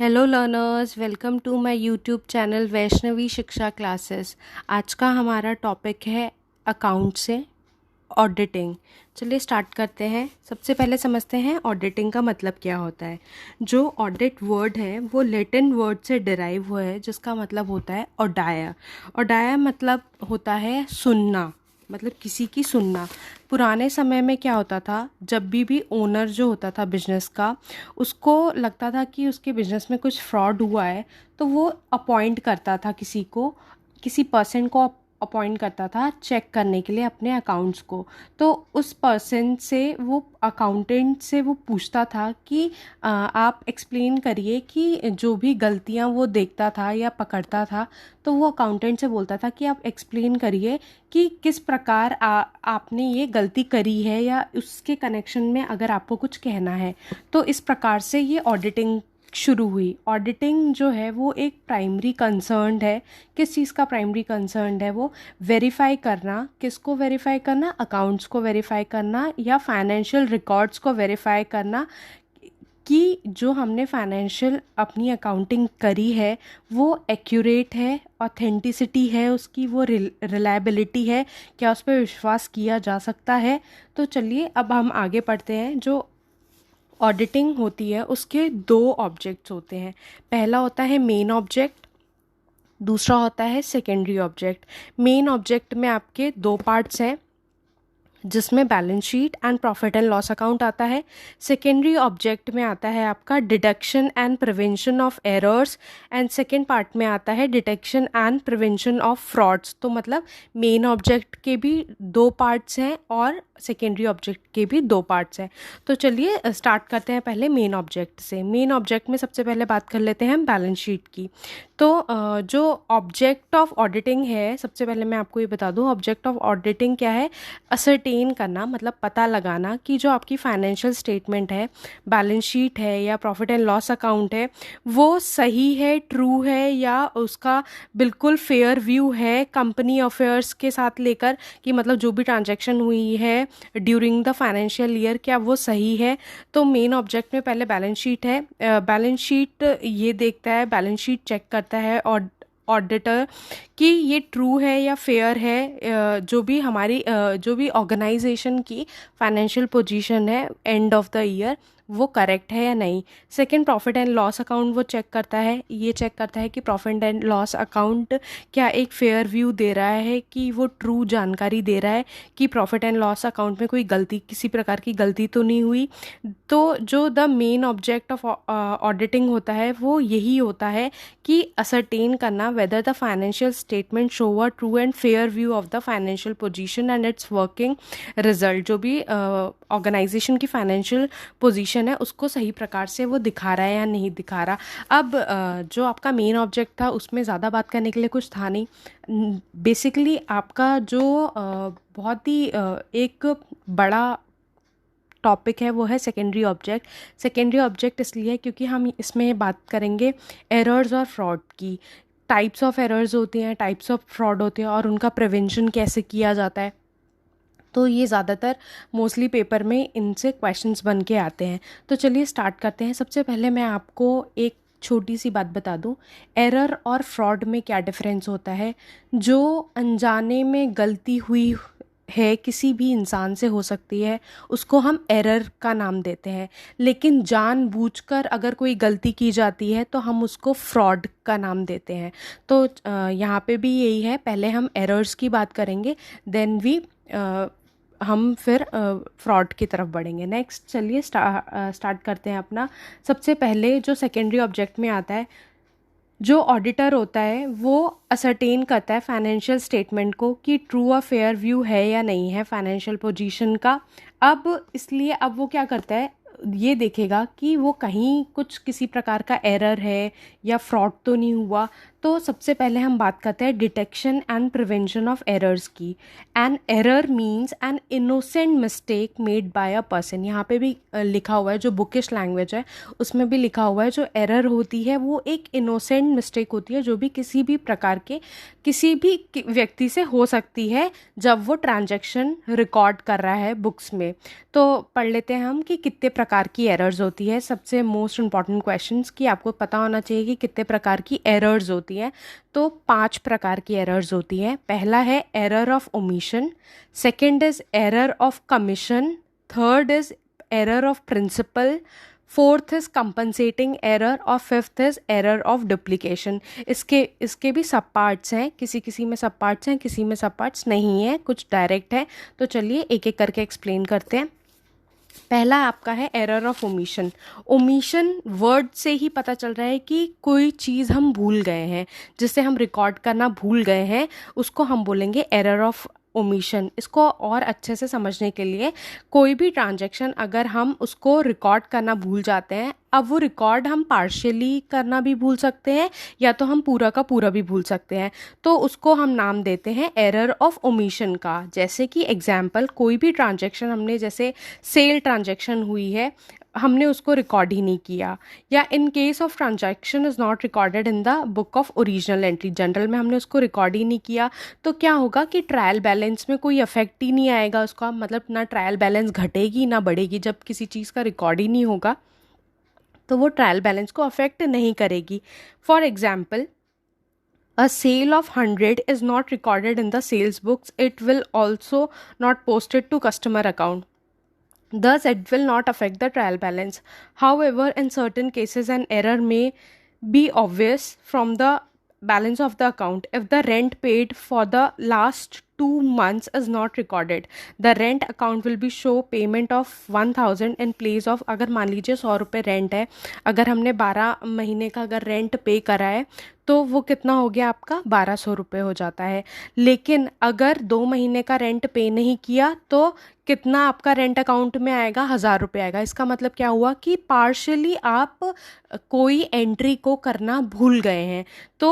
Hello learners, welcome to my YouTube channel Vaishnavi Shiksha classes. आज का हमारा टॉपिक है अकाउंट से ऑडिटिंग। चलिए स्टार्ट करते हैं। सबसे पहले समझते हैं ऑडिटिंग का मतलब क्या होता है। जो ऑडिट वर्ड है वो लैटिन वर्ड से डिराइव हुआ है, जिसका मतलब होता है ऑडाया। ऑडाया मतलब होता है सुनना, मतलब किसी की सुनना। पुराने समय में क्या होता था, जब भी ओनर जो होता था बिजनेस का, उसको लगता था कि उसके बिजनेस में कुछ फ्रॉड हुआ है, तो वो अपॉइंट करता था किसी पर्सन को अपॉइंट करता था चेक करने के लिए अपने अकाउंट्स को। तो उस पर्सन से, वो अकाउंटेंट से वो पूछता था कि आप एक्सप्लेन करिए कि जो भी गलतियां वो देखता था या पकड़ता था, तो वो अकाउंटेंट से बोलता था कि आप एक्सप्लेन करिए कि किस प्रकार आपने ये गलती करी है, या उसके कनेक्शन में अगर आपको कुछ कहना है। तो इस प्रकार से ये ऑडिटिंग शुरू हुई। ऑडिटिंग जो है वो एक प्राइमरी कंसर्न है। किस चीज़ का प्राइमरी कंसर्न है? वो वेरीफाई करना। किसको वेरीफाई करना? अकाउंट्स को वेरीफाई करना या फाइनेंशियल रिकॉर्ड्स को वेरीफाई करना कि जो हमने फाइनेंशियल अपनी अकाउंटिंग करी है वो एक्यूरेट है, ऑथेंटिसिटी है उसकी, वो रिलायबिलिटी है, क्या उस पर विश्वास किया जा सकता है। तो चलिए अब हम आगे पढ़ते हैं। जो ऑडिटिंग होती है उसके दो ऑब्जेक्ट्स होते हैं। पहला होता है मेन ऑब्जेक्ट, दूसरा होता है सेकेंडरी ऑब्जेक्ट। मेन ऑब्जेक्ट में आपके दो पार्ट्स हैं, जिसमें balance sheet and profit and loss account आता है। सेकेंडरी ऑब्जेक्ट में आता है आपका deduction and prevention of errors, and second part में आता है detection and prevention of frauds. तो मतलब मेन ऑब्जेक्ट के भी दो पार्ट्स हैं और सेकेंडरी ऑब्जेक्ट के भी दो पार्ट्स हैं। तो चलिए स्टार्ट करते हैं पहले मेन ऑब्जेक्ट से। मेन ऑब्जेक्ट में सबसे पहले बात कर लेते हैं बैलेंस शीट की। तो जो ऑब्जेक्ट ऑफ ऑडिटिंग है, सबसे पहले मैं आपको ये बता दूं ऑब्जेक्ट ऑफ ऑडिटिंग क्या है। असरटेन करना, मतलब पता लगाना कि जो आपकी फाइनेंशियल स्टेटमेंट है, बैलेंस शीट है या प्रॉफिट एंड लॉस अकाउंट है, वो सही है, ट्रू है, या उसका बिल्कुल फेयर व्यू है कंपनी अफेयर्स के साथ लेकर, कि मतलब जो भी ट्रांजैक्शन हुई है ड्यूरिंग द फाइनेंशियल ईयर क्या वो सही है। तो मेन ऑब्जेक्ट में पहले बैलेंस शीट है। बैलेंस शीट ये देखता है, बैलेंस शीट चेक करता है और ऑडिटर कि ये ट्रू है या फेयर है, जो भी ऑर्गेनाइजेशन की फाइनेंशियल पोजीशन है एंड ऑफ द ईयर, वो करेक्ट है या नहीं। Second, profit and loss account वो चेक करता है। ये चेक करता है कि प्रॉफिट एंड लॉस अकाउंट क्या एक फेयर व्यू दे रहा है, कि वो ट्रू जानकारी दे रहा है, कि प्रॉफिट एंड लॉस अकाउंट में कोई गलती, किसी प्रकार की गलती तो नहीं हुई। तो जो the main object of auditing होता है वो यही होता है कि असरटेन करना whether the financial statement show a true and fair view of the financial position and it's working result. जो भी ऑर्गेनाइजेशन की फाइनेंशियल पोजीशन है उसको सही प्रकार से वो दिखा रहा है या नहीं दिखा रहा। अब जो आपका मेन ऑब्जेक्ट था उसमें ज़्यादा बात करने के लिए कुछ था नहीं। बेसिकली आपका जो बहुत ही एक बड़ा टॉपिक है वो है सेकेंडरी ऑब्जेक्ट। सेकेंडरी ऑब्जेक्ट इसलिए है क्योंकि हम इसमें बात करेंगे एरर्स और फ्रॉड की। टाइप्स ऑफ एरर्स होती हैं, टाइप्स ऑफ फ्रॉड होते हैं, और उनका प्रिवेंशन कैसे किया जाता है। तो ये ज़्यादातर मोस्टली पेपर में इनसे क्वेश्चंस बन के आते हैं। तो चलिए स्टार्ट करते हैं। सबसे पहले मैं आपको एक छोटी सी बात बता दूं, एरर और फ्रॉड में क्या डिफरेंस होता है। जो अनजाने में गलती हुई है, किसी भी इंसान से हो सकती है, उसको हम एरर का नाम देते हैं। लेकिन जानबूझकर अगर कोई गलती की जाती है तो हम उसको फ्रॉड का नाम देते हैं। तो यहाँ पे भी यही है, पहले हम एरर्स की बात करेंगे, देन हम फिर फ्रॉड की तरफ बढ़ेंगे। नेक्स्ट चलिए स्टार्ट करते हैं अपना। सबसे पहले जो सेकेंडरी ऑब्जेक्ट में आता है, जो ऑडिटर होता है वो असरटेन करता है फाइनेंशियल स्टेटमेंट को कि ट्रू और फेयर व्यू है या नहीं है फाइनेंशियल पोजीशन का। अब इसलिए अब वो क्या करता है, ये देखेगा कि वो कहीं कुछ किसी प्रकार का एरर है या फ्रॉड तो नहीं हुआ। तो सबसे पहले हम बात करते हैं detection and prevention of errors की। An error means an innocent mistake made by a person. यहाँ पे भी लिखा हुआ है, जो बुकिश लैंग्वेज है उसमें भी लिखा हुआ है, जो एरर होती है वो एक इनोसेंट मिस्टेक होती है, जो भी किसी भी प्रकार के किसी भी व्यक्ति से हो सकती है जब वो ट्रांजैक्शन रिकॉर्ड कर रहा है बुक्स में। तो पढ़ लेते हैं हम कि कितने प्रकार प्रकार की एरर्स होती है। सबसे मोस्ट इम्पॉर्टेंट क्वेश्चंस कि आपको पता होना चाहिए कि कितने प्रकार की एरर्स होती हैं। तो 5 प्रकार की एरर्स होती हैं। पहला है error of omission, second is error of commission, third is error of principle, fourth is compensating error और fifth is error of duplication. इसके भी सब पार्ट्स हैं, किसी किसी में सब पार्ट्स हैं, किसी में सब पार्ट्स नहीं हैं, कुछ डायरेक्ट है। तो चलिए एक एक करके एक्सप्लेन करते हैं। पहला आपका है error of omission. Omission word से ही पता चल रहा है कि कोई चीज़ हम भूल गए हैं, जिसे हम रिकॉर्ड करना भूल गए हैं, उसको हम बोलेंगे एरर ऑफ ओमिशन। इसको और अच्छे से समझने के लिए, कोई भी ट्रांजैक्शन अगर हम उसको रिकॉर्ड करना भूल जाते हैं, अब वो रिकॉर्ड हम पार्शियली करना भी भूल सकते हैं या तो हम पूरा का पूरा भी भूल सकते हैं, तो उसको हम नाम देते हैं एरर ऑफ ओमिशन का। जैसे कि एग्जाम्पल, कोई भी ट्रांजैक्शन हमने, जैसे सेल ट्रांजैक्शन हुई है, हमने उसको रिकॉर्ड ही नहीं किया, या इन case of transaction is not recorded in the book of original entry, general में हमने उसको रिकॉर्ड ही नहीं किया, तो क्या होगा कि ट्रायल बैलेंस में कोई इफेक्ट ही नहीं आएगा उसका, मतलब ना ट्रायल बैलेंस घटेगी ना बढ़ेगी। जब किसी चीज़ का रिकॉर्ड ही नहीं होगा तो वो ट्रायल बैलेंस को अफेक्ट नहीं करेगी। For example, a sale of 100 is not recorded in the sales books, it will also not posted to customer account, thus it will not affect the trial balance. However, in certain cases an error may be obvious from the balance of the account. If the rent paid for the last 2 months is not recorded, the rent account will be show payment of 1000 in place of, अगर मान लीजिए 100 रुपये rent है, अगर हमने 12 महीने का अगर रेंट पे करा है तो वो कितना हो गया आपका, 1200 रुपये हो जाता है। लेकिन अगर 2 महीने का रेंट पे नहीं किया तो कितना आपका रेंट अकाउंट में आएगा, 1000 रुपये आएगा। इसका मतलब क्या हुआ कि पार्शली आप कोई एंट्री को करना भूल गए हैं। तो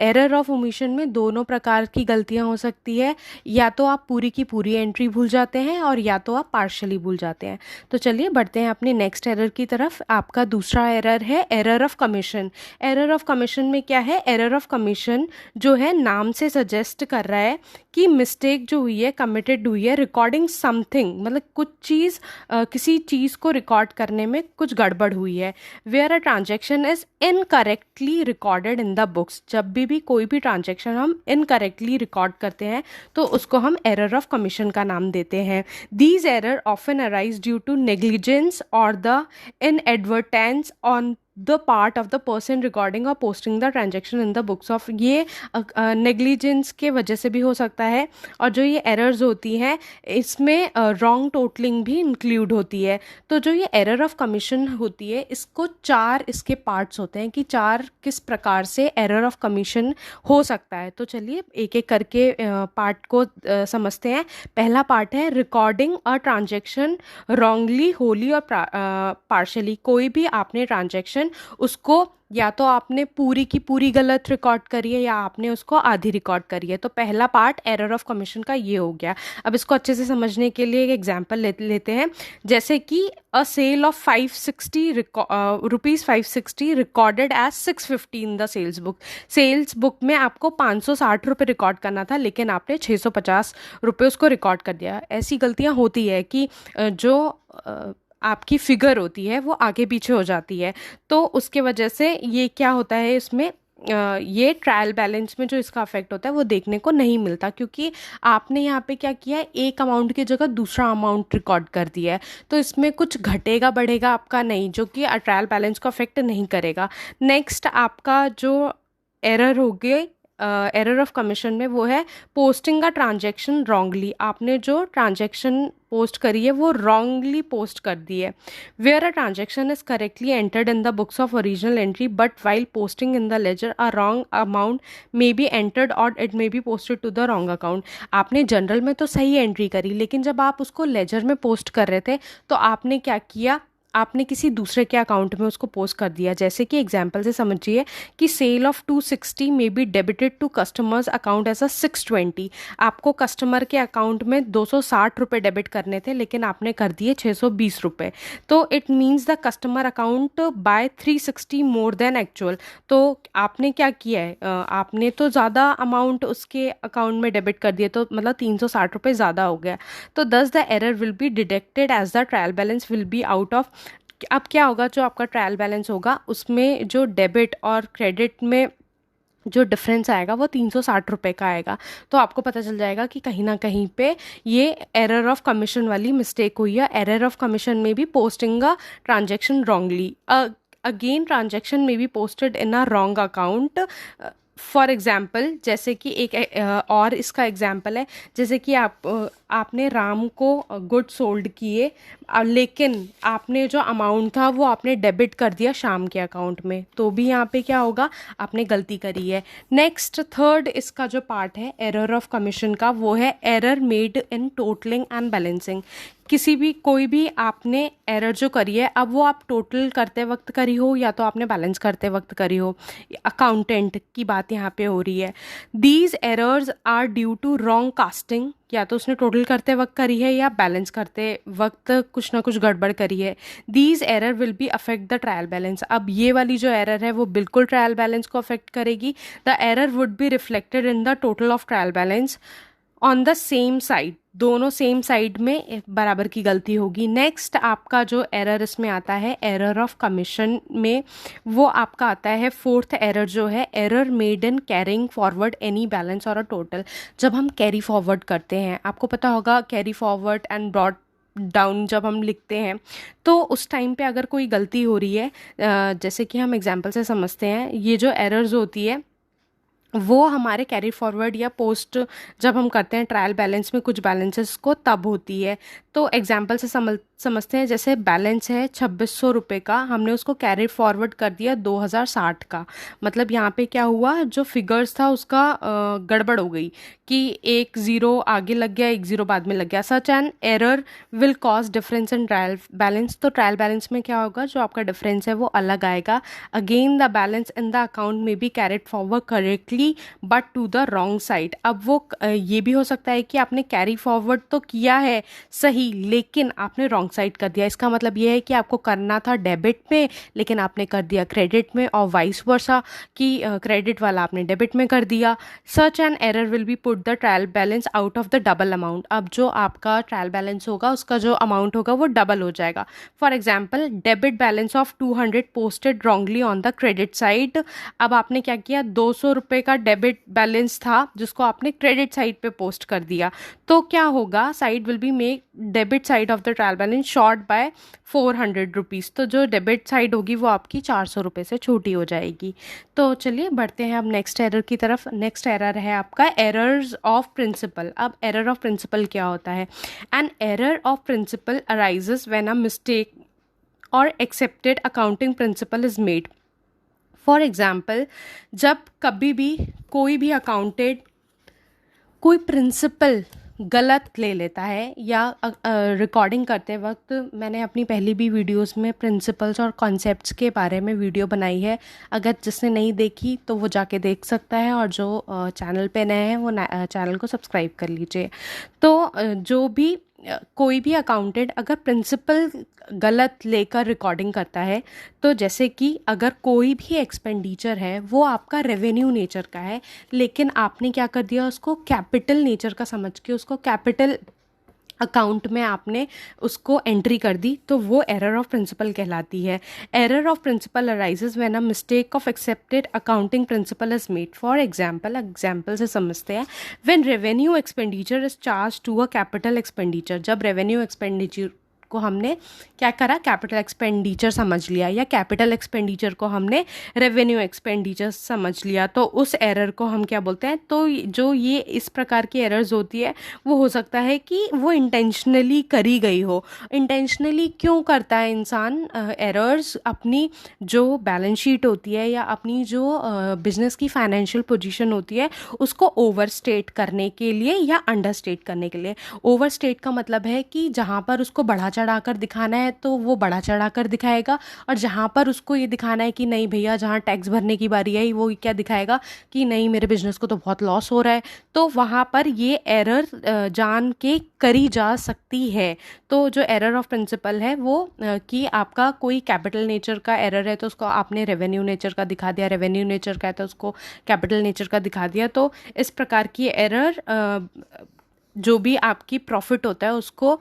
एरर ऑफ ओमिशन में दोनों प्रकार की गलतियां हो सकती है, या तो आप पूरी की पूरी एंट्री भूल जाते हैं और या तो आप पार्शली भूल जाते हैं। तो चलिए बढ़ते हैं अपने नेक्स्ट एरर की तरफ। आपका दूसरा एरर है error of commission. Error of commission में क्या है, एरर ऑफ कमीशन जो है नाम से सजेस्ट कर रहा है कि मिस्टेक जो हुई है, कमिटेड हुई है, रिकॉर्डिंग समथिंग, मतलब कुछ चीज़, किसी चीज़ को रिकॉर्ड करने में कुछ गड़बड़ हुई है। Where a transaction is incorrectly recorded in the books. जब भी कोई भी ट्रांजैक्शन हम इनकरेक्टली रिकॉर्ड करते हैं तो उसको हम एरर ऑफ कमीशन का नाम देते हैं। These error often arise due to negligence or the inadvertence on the part of the person recording or posting the transaction in the books of. ये नेग्लिजेंस के वजह से भी हो सकता है, और जो ये एरर्स होती हैं इसमें रॉन्ग टोटलिंग भी इंक्लूड होती है। तो जो ये एरर ऑफ कमीशन होती है, इसको 4 इसके पार्ट्स होते हैं कि 4 किस प्रकार से एरर ऑफ कमीशन हो सकता है। तो चलिए एक एक करके पार्ट को समझते हैं। पहला पार्ट है रिकॉर्डिंग अ ट्रांजेक्शन रॉन्गली, होली और पार्शली। कोई भी आपने ट्रांजेक्शन उसको या तो आपने पूरी की पूरी गलत रिकॉर्ड करी है या आपने उसको आधी रिकॉर्ड करी है। तो पहला पार्ट एरर ऑफ कमीशन का ये हो गया। अब इसको अच्छे से समझने के लिए एक एग्जांपल लेते हैं। जैसे कि a sale of 560 rupees 560 recorded as 650 in the sales book. Sales book में आपको 560 रुपये रिकॉर्ड करना था, लेकिन आपने 650 रुपये उसको रिकॉर्ड कर दिया। ऐसी गलतियाँ होती है कि जो आपकी फिगर होती है वो आगे पीछे हो जाती है, तो उसके वजह से ये क्या होता है, इसमें ये ट्रायल बैलेंस में जो इसका अफेक्ट होता है वो देखने को नहीं मिलता, क्योंकि आपने यहाँ पे क्या किया है, एक अमाउंट की जगह दूसरा अमाउंट रिकॉर्ड कर दिया है। तो इसमें कुछ घटेगा बढ़ेगा आपका नहीं, जो कि ट्रायल बैलेंस को अफेक्ट नहीं करेगा। नेक्स्ट आपका जो एरर हो गए एरर ऑफ कमीशन में, वो है पोस्टिंग का ट्रांजैक्शन रॉन्गली। आपने जो ट्रांजैक्शन पोस्ट करी है वो रॉन्गली पोस्ट कर दी है। Where a transaction is correctly entered in the books of original entry but while posting in the ledger a wrong amount may be entered or it may be posted to the wrong account. आपने journal में तो सही entry करी, लेकिन जब आप उसको laser में पोस्ट कर रहे थे तो आपने क्या किया, आपने किसी दूसरे के अकाउंट में उसको पोस्ट कर दिया। जैसे कि एग्जांपल से समझिए कि sale of 260 may be debited to customer's account as a 620। आपको कस्टमर के अकाउंट में 260 रुपये डेबिट करने थे, लेकिन आपने कर दिए 620 रुपये। तो it means the customer account by 360 more than actual. तो आपने क्या किया है, आपने तो ज़्यादा अमाउंट उसके अकाउंट में डेबिट कर दिया, तो मतलब 360 रुपये ज़्यादा हो गया। तो thus the error will be deducted as the trial balance will be out of अब क्या होगा, जो आपका ट्रायल बैलेंस होगा उसमें जो डेबिट और क्रेडिट में जो डिफरेंस आएगा वो 360 रुपये का आएगा। तो आपको पता चल जाएगा कि कहीं ना कहीं पे ये एरर ऑफ कमीशन वाली मिस्टेक हुई है। एरर ऑफ कमीशन में भी posting a transaction wrongly, again transaction में be posted in a wrong account. For example, जैसे कि एक और इसका एग्जाम्पल है, जैसे कि आपने राम को गुड सोल्ड किए, लेकिन आपने जो अमाउंट था वो आपने डेबिट कर दिया श्याम के अकाउंट में, तो भी यहाँ पे क्या होगा, आपने गलती करी है। नेक्स्ट थर्ड इसका जो पार्ट है एरर ऑफ कमीशन का, वो है error made in totalling and balancing. किसी भी कोई भी आपने एरर जो करी है, अब वो आप टोटल करते वक्त करी हो या तो आपने बैलेंस करते वक्त करी हो, अकाउंटेंट की बात यहाँ पे हो रही है। These errors are due to wrong casting, या तो उसने टोटल करते वक्त करी है या बैलेंस करते वक्त कुछ ना कुछ गड़बड़ करी है। These error will B affect the trial balance. अब ये वाली जो एरर है वो बिल्कुल ट्रायल बैलेंस को अफेक्ट करेगी। The error would be reflected in the total of trial balance on the same side, दोनों सेम साइड में बराबर की गलती होगी। नेक्स्ट आपका जो एरर इसमें आता है एरर ऑफ कमीशन में, वो आपका आता है फोर्थ एरर जो है error made in carrying forward any balance और अ टोटल। जब हम कैरी फॉरवर्ड करते हैं, आपको पता होगा carry forward and brought down जब हम लिखते हैं, तो उस टाइम पे अगर कोई गलती हो रही है, जैसे कि हम एग्जांपल से समझते हैं, ये जो एरर्स होती है वो हमारे कैरी फॉरवर्ड या पोस्ट जब हम करते हैं ट्रायल बैलेंस में कुछ बैलेंसेस को तब होती है। तो एग्जांपल से समझते हैं, जैसे बैलेंस है 2600 रुपये का, हमने उसको कैरी फॉरवर्ड कर दिया 2060 का। मतलब यहाँ पे क्या हुआ, जो फिगर्स था उसका गड़बड़ हो गई कि एक ज़ीरो आगे लग गया, एक ज़ीरो बाद में लग गया। Such an error will cause difference in trial balance. तो ट्रायल बैलेंस में क्या होगा, जो आपका डिफरेंस है वो अलग आएगा। Again the balance in the account may be carried forward correctly but to the wrong side. अब वो ये भी हो सकता है कि आपने कैरी फॉरवर्ड तो किया है सही, लेकिन आपने रॉन्ग साइड कर दिया। इसका मतलब ये है कि आपको करना था डेबिट में, लेकिन आपने कर दिया क्रेडिट में, और वाइस वर्सा कि क्रेडिट वाला आपने डेबिट में कर दिया। Such an error will B put the trial balance out of the double amount. अब जो आपका ट्रायल बैलेंस होगा उसका जो अमाउंट होगा वो डबल हो जाएगा। For example, debit balance of 200 posted wrongly on the credit side. अब आपने क्या किया, 200 रुपये का डेबिट बैलेंस था जिसको आपने क्रेडिट साइड पे पोस्ट कर दिया। तो क्या होगा, side will be make debit side of the trial balance short by 400 rupees. तो जो डेबिट साइड होगी वो आपकी 400 रुपये से छोटी हो जाएगी। तो चलिए बढ़ते हैं अब नेक्स्ट एरर की तरफ। नेक्स्ट एरर है आपका एरर्स ऑफ प्रिंसिपल। अब एरर ऑफ प्रिंसिपल क्या होता है, an error of principle arises when a mistake or accepted accounting principle is made. For example, जब कभी भी कोई भी अकाउंटेंट कोई प्रिंसिपल गलत ले लेता है, या रिकॉर्डिंग करते वक्त मैंने अपनी पहली भी वीडियोस में प्रिंसिपल्स और कॉन्सेप्ट्स के बारे में वीडियो बनाई है, अगर जिसने नहीं देखी तो वो जाके देख सकता है, और जो चैनल पे नए हैं वो चैनल को सब्सक्राइब कर लीजिए। तो जो भी कोई भी अकाउंटेंट अगर प्रिंसिपल गलत लेकर रिकॉर्डिंग करता है, तो जैसे कि अगर कोई भी एक्सपेंडिचर है वो आपका रेवेन्यू नेचर का है, लेकिन आपने क्या कर दिया, उसको कैपिटल नेचर का समझ के उसको कैपिटल अकाउंट में आपने उसको एंट्री कर दी, तो वो एरर ऑफ प्रिंसिपल कहलाती है। Error of principle arises when a mistake of accepted accounting principle is made. For example से समझते हैं, when revenue expenditure is charge to a capital expenditure. जब रेवेन्यू एक्सपेंडिचर को हमने क्या करा, कैपिटल एक्सपेंडिचर समझ लिया, या कैपिटल एक्सपेंडिचर को हमने रेवेन्यू एक्सपेंडिचर समझ लिया, तो उस एरर को हम क्या बोलते हैं। तो जो ये इस प्रकार की एरर्स होती है वो हो सकता है कि वो इंटेंशनली करी गई हो। इंटेंशनली क्यों करता है इंसान एरर्स, अपनी जो बैलेंस शीट होती है या अपनी जो बिजनेस की फाइनेंशियल पोजीशन होती है उसको ओवरस्टेट करने के लिए या अंडरस्टेट करने के लिए। ओवरस्टेट का मतलब है कि जहाँ पर उसको बढ़ा चढ़ाकर दिखाना है तो वो बढ़ा चढ़ाकर दिखाएगा, और जहाँ पर उसको ये दिखाना है कि नहीं भैया, जहाँ टैक्स भरने की बारी आई वो क्या दिखाएगा कि नहीं मेरे बिजनेस को तो बहुत लॉस हो रहा है, तो वहाँ पर ये एरर जान के करी जा सकती है। तो जो एरर ऑफ प्रिंसिपल है वो कि आपका कोई कैपिटल नेचर का एरर है तो उसको आपने रेवेन्यू नेचर का दिखा दिया, रेवेन्यू नेचर का है तो उसको कैपिटल नेचर का दिखा दिया। तो इस प्रकार की एरर जो भी आपकी प्रॉफिट होता है उसको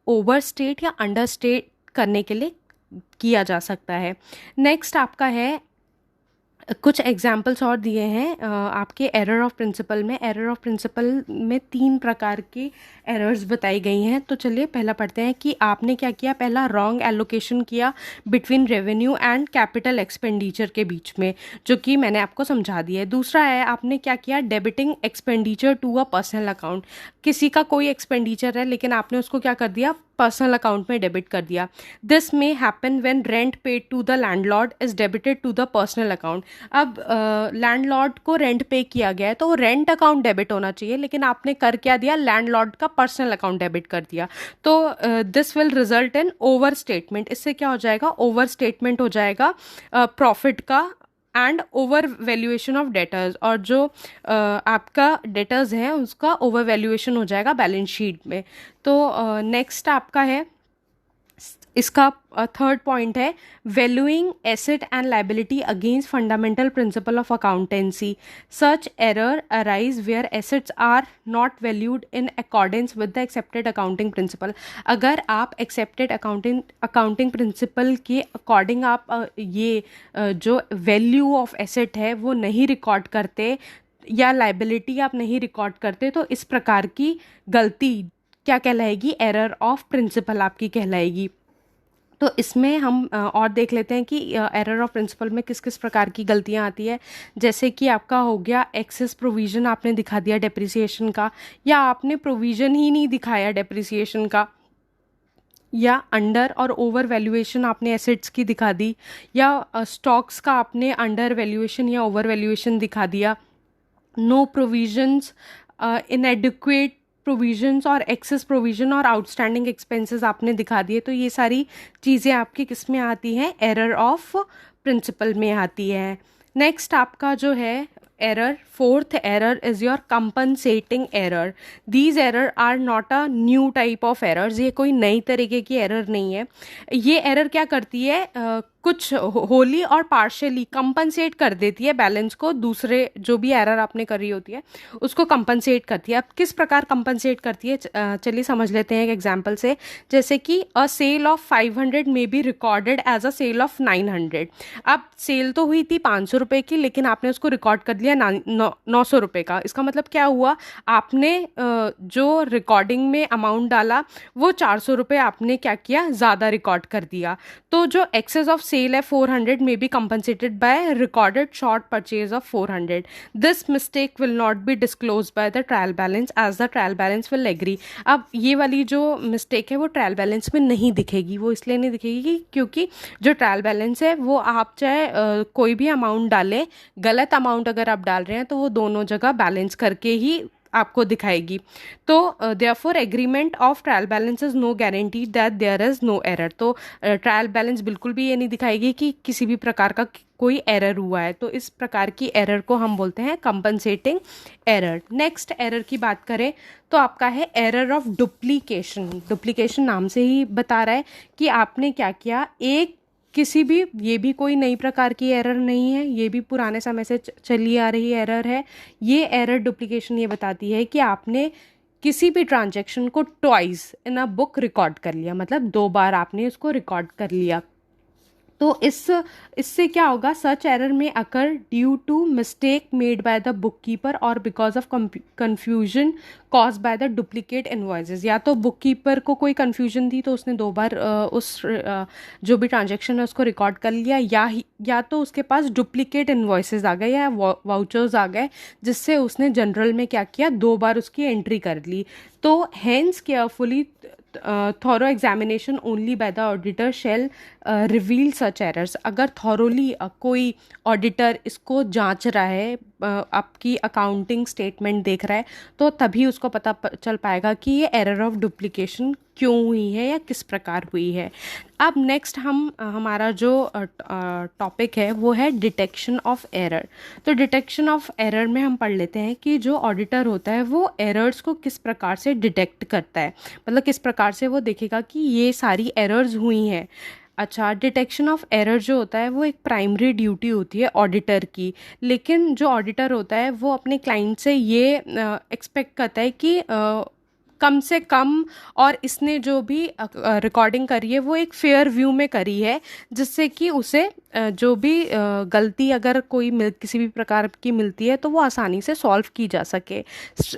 ओवरस्टेट या अंडरस्टेट करने के लिए किया जा सकता है। नेक्स्ट आपका है, कुछ एग्जाम्पल्स और दिए हैं आपके एरर ऑफ प्रिंसिपल में। एरर ऑफ प्रिंसिपल में 3 प्रकार की एरर्स बताई गई हैं। तो चलिए पहला पढ़ते हैं कि आपने क्या किया। पहला, रॉन्ग एलोकेशन किया between revenue and capital expenditure के बीच में, जो कि मैंने आपको समझा दिया है। दूसरा है, आपने क्या किया, debiting expenditure to a personal account. किसी का कोई एक्सपेंडिचर है लेकिन आपने उसको क्या कर दिया, पर्सनल अकाउंट में डेबिट कर दिया। This may happen when rent paid to the landlord is debited to the personal account. अब लैंडलॉर्ड को रेंट पे किया गया है तो रेंट अकाउंट डेबिट होना चाहिए, लेकिन आपने कर क्या दिया, लैंडलॉर्ड का पर्सनल अकाउंट डेबिट कर दिया। तो this will result in over statement. इससे क्या हो जाएगा, ओवर स्टेटमेंट हो जाएगा प्रॉफिट का and over valuation of debtors, और जो आपका डेटर्स है उसका ओवर वैल्यूएशन हो जाएगा बैलेंस शीट में। तो नेक्स्ट आपका है, इसका थर्ड पॉइंट है, valuing asset and liability against fundamental principle of accountancy. Such error arise where assets are not valued in accordance with the accepted accounting principle. अगर आप एक्सेप्टेड अकाउंटिंग प्रिंसिपल के according आप ये जो वैल्यू ऑफ एसेट है वो नहीं record करते या लाइबिलिटी आप नहीं रिकॉर्ड करते, तो इस प्रकार की गलती क्या कहलाएगी, एरर ऑफ प्रिंसिपल आपकी कहलाएगी। तो इसमें हम और देख लेते हैं कि एरर ऑफ प्रिंसिपल में किस किस प्रकार की गलतियां आती है। जैसे कि आपका हो गया एक्सेस प्रोविज़न आपने दिखा दिया डेप्रिसिएशन का, या आपने प्रोविज़न ही नहीं दिखाया डेप्रिसिएशन का, या अंडर और ओवर वैल्यूएशन आपने एसेट्स की दिखा दी, या स्टॉक्स का आपने अंडर वैल्यूएशन या ओवर वैल्यूएशन दिखा दिया। नो प्रोविजंस, इनएडिक्वेट प्रोविजंस और एक्सेस प्रोविजन और आउटस्टैंडिंग एक्सपेंसेस आपने दिखा दिए। तो ये सारी चीज़ें आपकी किस में आती हैं, एरर ऑफ प्रिंसिपल में आती है। नेक्स्ट आपका जो है error, fourth error is your compensating error. These error are not a new type of errors. ये कोई नई तरीके की एरर नहीं है। ये एरर क्या करती है, कुछ होली और पार्शियली कंपनसेट कर देती है बैलेंस को, दूसरे जो भी एरर आपने करी होती है उसको कंपनसेट करती है। अब किस प्रकार कंपनसेट करती है, चलिए समझ लेते हैं एक एग्जांपल से। जैसे कि a sale of 500 may be recorded as a sale of 900। अब सेल तो हुई थी 500 रुपये की, लेकिन आपने उसको रिकॉर्ड कर दिया 900 रुपये का। इसका मतलब क्या हुआ, आपने जो रिकॉर्डिंग में अमाउंट डाला वो 400 रुपये आपने क्या किया, ज़्यादा रिकॉर्ड कर दिया। तो जो एक्सेस ऑफ सेल है 400 may be compensated by recorded short purchase of 400. This mistake will not be disclosed by the trial balance as the trial balance will agree. अब ये वाली जो मिस्टेक है वो ट्रायल बैलेंस में नहीं दिखेगी। वो इसलिए नहीं दिखेगी क्योंकि जो ट्रायल बैलेंस है वो आप चाहे कोई भी अमाउंट डालें, गलत अमाउंट अगर आप डाल रहे हैं तो वो दोनों जगह बैलेंस करके ही आपको दिखाएगी। तो therefore agreement of trial balance is no guarantee that there is no error. तो ट्रायल बैलेंस बिल्कुल भी ये नहीं दिखाएगी कि किसी भी प्रकार का कोई एरर हुआ है। तो इस प्रकार की एरर को हम बोलते हैं कंपनसेटिंग एरर। नेक्स्ट एरर की बात करें तो आपका है एरर ऑफ डुप्लीकेशन। डुप्लीकेशन नाम से ही बता रहा है कि आपने क्या किया, एक किसी भी, ये भी कोई नई प्रकार की एरर नहीं है, ये भी पुराने समय से चली आ रही एरर है। ये एरर डुप्लीकेशन ये बताती है कि आपने किसी भी ट्रांजैक्शन को twice in a book record कर लिया, मतलब 2 बार आपने उसको रिकॉर्ड कर लिया। तो इससे क्या होगा, such error may occur due to mistake made by the book keeper or because of confusion cause by the duplicate invoices. या तो बुक कीपर को कोई कन्फ्यूजन थी तो उसने 2 बार जो भी ट्रांजैक्शन है उसको रिकॉर्ड कर लिया, या तो उसके पास डुप्लीकेट इनवॉइसेस आ गए या वाउचर्स आ गए जिससे उसने जनरल में क्या किया, 2 बार उसकी एंट्री कर ली। तो hence carefully thorough examination only by the auditor shall reveal such errors. अगर थॉरोली कोई ऑडिटर इसको जांच रहा है, आपकी अकाउंटिंग स्टेटमेंट देख रहा है, तो तभी उसको पता चल पाएगा कि ये एरर ऑफ डुप्लीकेशन क्यों हुई है या किस प्रकार हुई है। अब नेक्स्ट हमारा जो टॉपिक है वो है डिटेक्शन ऑफ एरर। तो डिटेक्शन ऑफ एरर में हम पढ़ लेते हैं कि जो ऑडिटर होता है वो एरर्स को किस प्रकार से डिटेक्ट करता है, मतलब किस प्रकार से वो देखेगा कि ये सारी एरर्स हुई हैं। अच्छा, डिटेक्शन ऑफ एरर जो होता है वो एक प्राइमरी ड्यूटी होती है ऑडिटर की, लेकिन जो ऑडिटर होता है वो अपने क्लाइंट से ये एक्सपेक्ट करता है कि कम से कम, और इसने जो भी रिकॉर्डिंग करी है वो एक फेयर व्यू में करी है, जिससे कि उसे जो भी गलती अगर कोई किसी भी प्रकार की मिलती है तो वो आसानी से सॉल्व की जा सके।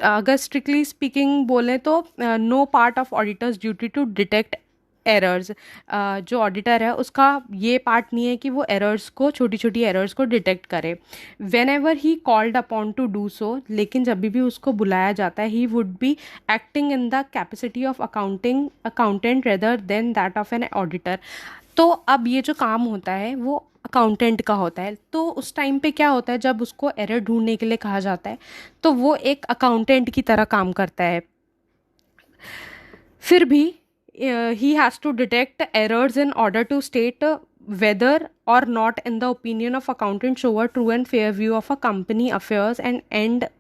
अगर स्ट्रिक्टली स्पीकिंग बोलें तो no part of auditor's duty to detect errors, जो ऑडिटर है उसका ये पार्ट नहीं है कि वो एरर्स को, छोटी छोटी एरर्स को डिटेक्ट करे। When ever he called upon two do so, लेकिन जब भी उसको बुलाया जाता है, he would be acting in the capacity of accountant rather than that of an auditor. तो अब ये जो काम होता है वो अकाउंटेंट का होता है, तो उस टाइम पे क्या होता है, जब उसको एरर ढूंढने के लिए कहा जाता है तो वो एक अकाउंटेंट की तरह काम करता है। फिर भी he has to detect errors in order to state whether or not, in the opinion of accountant, show a true and fair view of a company affairs and end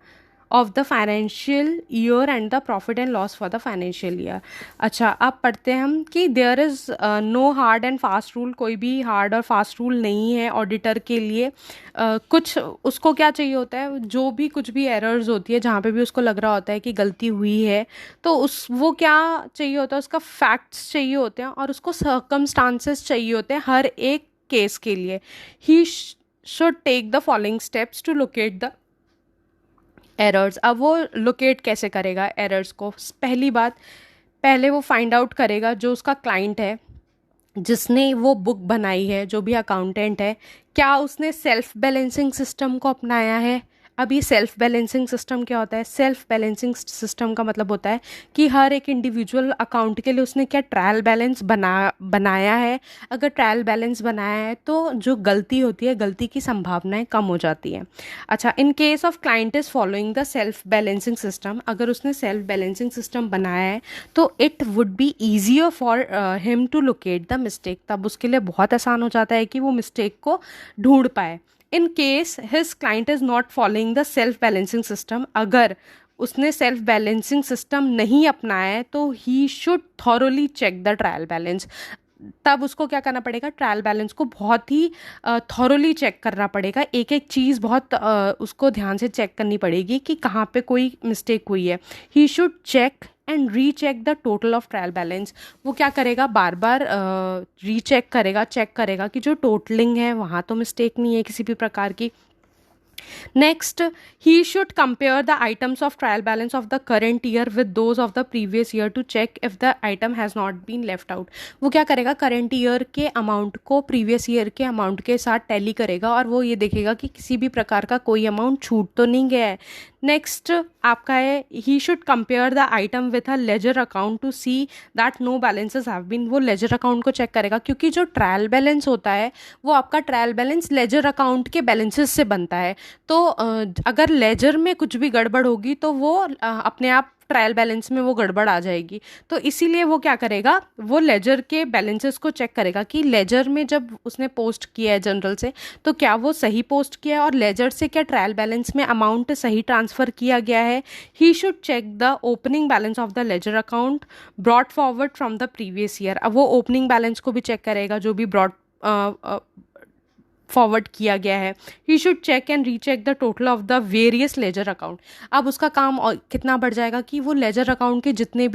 of the financial year and the profit and loss for the financial year। अच्छा, अब पढ़ते हैं हम कि there is no hard and fast rule, कोई भी hard और fast rule नहीं है ऑडिटर के लिए। कुछ उसको क्या चाहिए होता है, जो भी कुछ भी एरर्स होती है, जहाँ पे भी उसको लग रहा होता है कि गलती हुई है, तो वो क्या चाहिए होता है, उसका फैक्ट्स चाहिए होते हैं और उसको सर्कमस्टांसेस चाहिए होते हैं हर एक केस के लिए। He should take the following steps to locate the errors. अब वो लोकेट कैसे करेगा एरर्स को? पहली बात, पहले वो फाइंड आउट करेगा जो उसका क्लाइंट है, जिसने वो बुक बनाई है, जो भी अकाउंटेंट है, क्या उसने सेल्फ बैलेंसिंग सिस्टम को अपनाया है। अब ये सेल्फ बैलेंसिंग सिस्टम क्या होता है? सेल्फ बैलेंसिंग सिस्टम का मतलब होता है कि हर एक इंडिविजुअल अकाउंट के लिए उसने क्या ट्रायल बैलेंस बनाया है। अगर ट्रायल बैलेंस बनाया है तो जो गलती होती है, गलती की संभावनाएं कम हो जाती हैं। अच्छा, in case of client is following the self balancing system, अगर उसने सेल्फ बैलेंसिंग सिस्टम बनाया है तो it would be easier for him to locate the mistake, तब उसके लिए बहुत आसान हो जाता है कि वो मिस्टेक को ढूंढ पाए। In case his client is not following the self balancing system, अगर उसने सेल्फ बैलेंसिंग सिस्टम नहीं अपनाया है तो he should thoroughly check the trial balance. तब उसको क्या करना पड़ेगा? ट्रायल बैलेंस को बहुत ही थॉरोली चेक करना पड़ेगा, एक एक चीज़ बहुत उसको ध्यान से चेक करनी पड़ेगी कि कहाँ पे कोई मिस्टेक हुई है। He should check and recheck the total of trial balance. वो क्या करेगा? बार बार रीचेक करेगा, चेक करेगा कि जो टोटलिंग है वहाँ तो मिस्टेक नहीं है किसी भी प्रकार की। Next, he should compare the items of trial balance of the current year with those of the previous year to check if the item has not been left out। वो क्या करेगा? करंट ईयर के amount को previous year के amount के साथ tally करेगा और वो ये देखेगा कि किसी भी प्रकार का कोई अमाउंट छूट तो नहीं गया है। नेक्स्ट आपका है, he should compare the item with a ledger account to see that no balances have been. वो लेजर अकाउंट को चेक करेगा, क्योंकि जो ट्रायल बैलेंस होता है वो आपका ट्रायल बैलेंस लेजर अकाउंट के बैलेंसेस से बनता है। तो अगर लेजर में कुछ भी गड़बड़ होगी तो वो अपने आप ट्रायल बैलेंस में वो गड़बड़ आ जाएगी। तो इसीलिए वो क्या करेगा? वो लेजर के बैलेंसेस को चेक करेगा कि लेजर में जब उसने पोस्ट किया है जनरल से तो क्या वो सही पोस्ट किया है और लेजर से क्या ट्रायल बैलेंस में अमाउंट सही ट्रांसफ़र किया गया है। He should check the opening balance of the ledger account brought forward from the previous year. अब वो ओपनिंग बैलेंस को भी चेक करेगा जो भी ब्रॉट फॉरवर्ड किया गया है। He should check and recheck the total of the various ledger account. अब उसका काम और कितना बढ़ जाएगा कि वो लेजर अकाउंट के जितने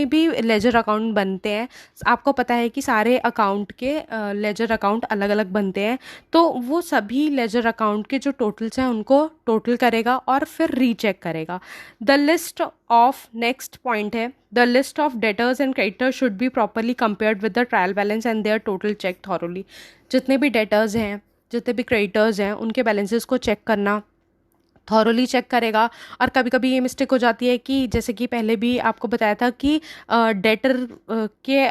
भी लेजर अकाउंट बनते हैं, आपको पता है कि सारे अकाउंट के लेजर अकाउंट अलग अलग बनते हैं, तो वो सभी लेजर अकाउंट के जो टोटल्स हैं उनको टोटल करेगा और फिर रीचेक करेगा। The list of, next point है, the list of debtors and creditors should be properly compared with the trial balance and their total check thoroughly. जितने भी डेटर्स हैं, जितने भी क्रेडिटर्स हैं, उनके बैलेंसेस को चेक करना, थॉरोली चेक करेगा। और कभी कभी ये मिस्टेक हो जाती है कि जैसे कि पहले भी आपको बताया था कि डेटर के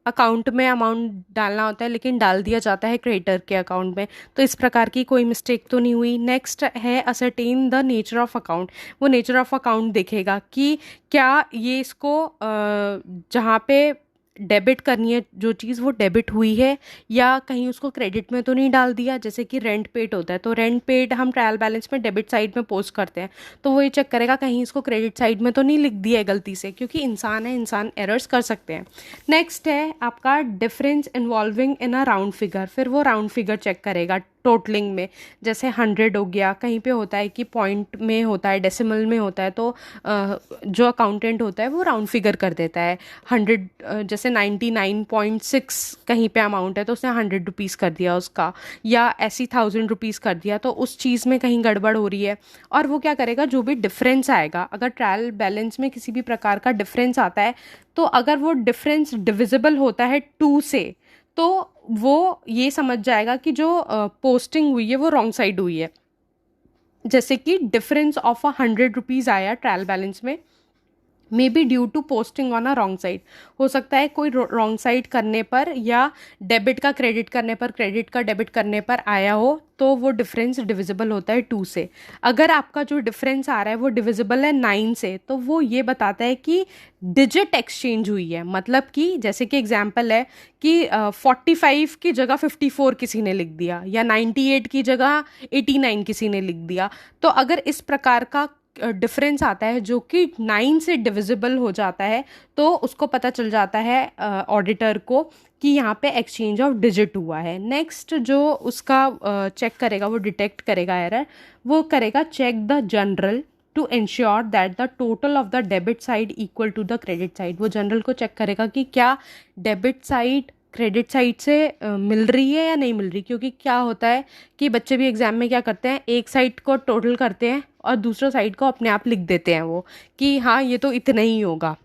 अकाउंट में अमाउंट डालना होता है लेकिन डाल दिया जाता है क्रेडिटर के अकाउंट में, तो इस प्रकार की कोई मिस्टेक तो नहीं हुई। नेक्स्ट है ascertain the nature of account. वो नेचर ऑफ अकाउंट देखेगा कि क्या ये इसको जहाँ पे डेबिट करनी है जो चीज़, वो डेबिट हुई है या कहीं उसको क्रेडिट में तो नहीं डाल दिया। जैसे कि रेंट पेड होता है तो रेंट पेड हम ट्रायल बैलेंस में डेबिट साइड में पोस्ट करते हैं, तो वो ये चेक करेगा कहीं इसको क्रेडिट साइड में तो नहीं लिख दिया है गलती से, क्योंकि इंसान है, इंसान एरर्स कर सकते हैं। नेक्स्ट है आपका difference involving in a round figure. फिर वो राउंड फिगर चेक करेगा। टोटलिंग में, जैसे 100 हो गया, कहीं पे होता है कि पॉइंट में होता है, डेसिमल में होता है, तो जो अकाउंटेंट होता है वो राउंड फिगर कर देता है। 100 जैसे 99.6 कहीं पे अमाउंट है तो उसने 100 रुपीज़ कर दिया उसका, या ऐसी 1000 रुपीज़ कर दिया, तो उस चीज़ में कहीं गड़बड़ हो रही है। और वो क्या करेगा, जो भी डिफरेंस आएगा, अगर ट्रायल बैलेंस में किसी भी प्रकार का डिफरेंस आता है, तो अगर वो डिफरेंस डिविजिबल होता है 2 से, तो वो ये समझ जाएगा कि जो पोस्टिंग हुई है वो रॉन्ग साइड हुई है। जैसे कि डिफरेंस ऑफ 100 रुपीज़ आया ट्रायल बैलेंस में, may be due to posting on a wrong side. हो सकता है कोई रॉन्ग साइड करने पर, या डेबिट का क्रेडिट करने पर, क्रेडिट का डेबिट करने पर आया हो, तो वो डिफरेंस डिविजिबल होता है 2 से। अगर आपका जो डिफरेंस आ रहा है वो डिविजिबल है 9 से, तो वो ये बताता है कि डिजिट एक्सचेंज हुई है। मतलब कि जैसे कि एग्जाम्पल है कि 45 की जगह 54 किसी ने लिख दिया, या 98 की जगह 89 किसी ने लिख दिया। तो अगर इस प्रकार का डिफरेंस आता है जो कि 9 से डिविजिबल हो जाता है, तो उसको पता चल जाता है ऑडिटर को कि यहाँ पे एक्सचेंज ऑफ डिजिट हुआ है। नेक्स्ट जो उसका चेक करेगा, वो डिटेक्ट करेगा एरर, वो करेगा check the journal to ensure that the total of the debit side equal to the credit side. वो जनरल को चेक करेगा कि क्या डेबिट साइड क्रेडिट साइड से मिल रही है या नहीं मिल रही। क्योंकि क्या होता है कि बच्चे भी एग्जाम में क्या करते हैं, एक साइड को टोटल करते हैं और दूसरा साइड को अपने आप लिख देते हैं वो, कि हाँ ये तो इतना ही होगा।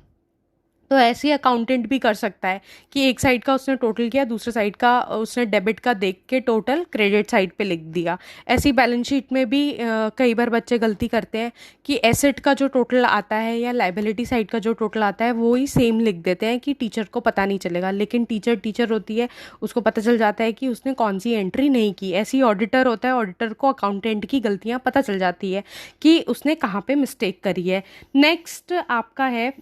तो ऐसे ही अकाउंटेंट भी कर सकता है कि एक साइड का उसने टोटल किया, दूसरे साइड का उसने डेबिट का देख के टोटल क्रेडिट साइड पे लिख दिया। ऐसी बैलेंस शीट में भी कई बार बच्चे गलती करते हैं कि एसेट का जो टोटल आता है या लाइबिलिटी साइड का जो टोटल आता है वो ही सेम लिख देते हैं कि टीचर को पता नहीं चलेगा। लेकिन टीचर होती है, उसको पता चल जाता है कि उसने कौन सी एंट्री नहीं की। ऐसी ऑडिटर होता है, ऑडिटर को अकाउंटेंट की गलतियाँ पता चल जाती है कि उसने कहाँ पे मिस्टेक करी है। नेक्स्ट आपका है,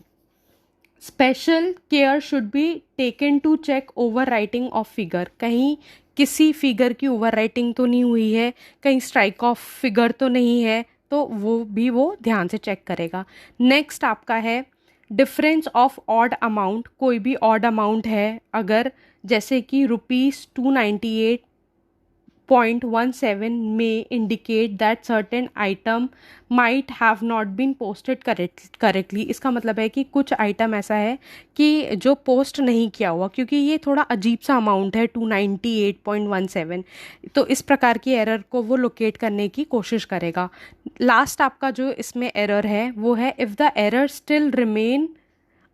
special care should be taken to check over writing of figure. कहीं किसी फिगर की ओवर राइटिंग तो नहीं हुई है, कहीं स्ट्राइक ऑफ फिगर तो नहीं है, तो वो ध्यान से चेक करेगा। नेक्स्ट आपका है डिफरेंस ऑफ ऑड अमाउंट। कोई भी ऑड अमाउंट है अगर, जैसे कि ₹298.17 may indicate that certain item might have not been posted correctly। इसका मतलब है कि कुछ आइटम ऐसा है कि जो पोस्ट नहीं किया हुआ, क्योंकि ये थोड़ा अजीब सा अमाउंट है 298.17। तो इस प्रकार की एरर को वो लोकेट करने की कोशिश करेगा। लास्ट आपका जो इसमें एरर है वो है, if the error still remain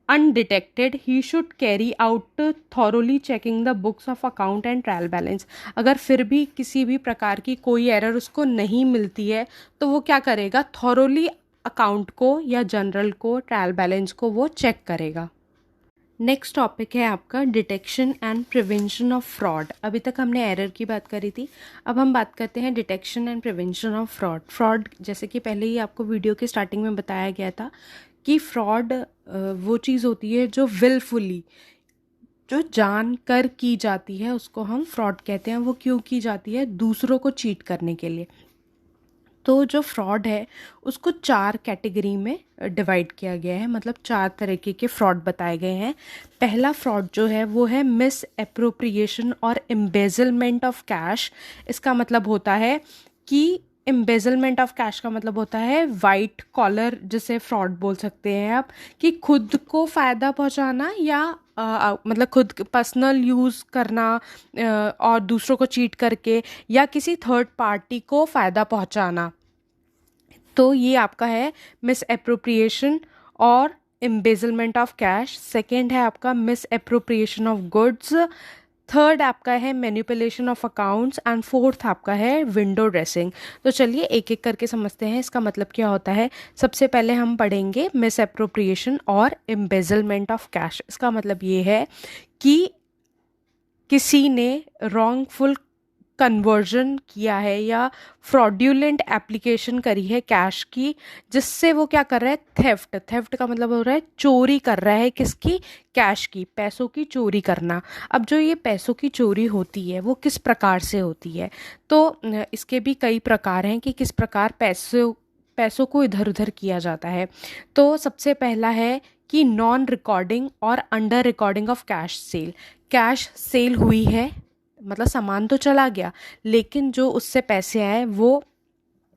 undetected he should carry out thoroughly checking the books of account and trial balance। अगर फिर भी किसी भी प्रकार की कोई एरर उसको नहीं मिलती है, तो वो क्या करेगा, थॉरोली अकाउंट को या जनरल को, ट्रायल बैलेंस को वो चेक करेगा। नेक्स्ट टॉपिक है आपका detection and prevention of fraud. अभी तक हमने एरर की बात करी थी, अब हम बात करते हैं detection and prevention of fraud. Fraud जैसे कि पहले ही आपको वीडियो के स्टार्टिंग में बताया गया था कि फ्रॉड वो चीज़ होती है जो विलफुली, जो जान कर की जाती है, उसको हम फ्रॉड कहते हैं। वो क्यों की जाती है, दूसरों को चीट करने के लिए। तो जो फ्रॉड है उसको 4 कैटेगरी में डिवाइड किया गया है, मतलब 4 तरीके के फ्रॉड बताए गए हैं। पहला फ्रॉड जो है वो है मिस एप्रोप्रिएशन और एम्बेजलमेंट ऑफ कैश। इसका मतलब होता है कि एम्बेजलमेंट ऑफ कैश का मतलब होता है वाइट कॉलर, जिसे फ्रॉड बोल सकते हैं आप, कि खुद को फ़ायदा पहुंचाना या मतलब खुद पर्सनल यूज़ करना और दूसरों को चीट करके, या किसी थर्ड पार्टी को फ़ायदा पहुंचाना। तो ये आपका है मिस एप्रोप्रिएशन और एम्बेजलमेंट ऑफ कैश। सेकेंड है आपका miss appropriation of goods. Third आपका है manipulation of accounts and fourth आपका है विंडो ड्रेसिंग। तो चलिए एक एक करके समझते हैं इसका मतलब क्या होता है। सबसे पहले हम पढ़ेंगे मिस एप्रोप्रिएशन और एम्बेजलमेंट ऑफ कैश। इसका मतलब ये है कि किसी ने रॉन्गफुल कन्वर्जन किया है या फ्रॉड्यूलेंट एप्लीकेशन करी है कैश की, जिससे वो क्या कर रहा है, थेफ्ट का मतलब हो रहा है चोरी कर रहा है। किसकी, कैश की, पैसों की चोरी करना। अब जो ये पैसों की चोरी होती है वो किस प्रकार से होती है, तो इसके भी कई प्रकार हैं कि किस प्रकार पैसों को इधर उधर किया जाता है। तो सबसे पहला है कि नॉन रिकॉर्डिंग और under recording of cash cell. Cash cell हुई है, मतलब सामान तो चला गया, लेकिन जो उससे पैसे आए वो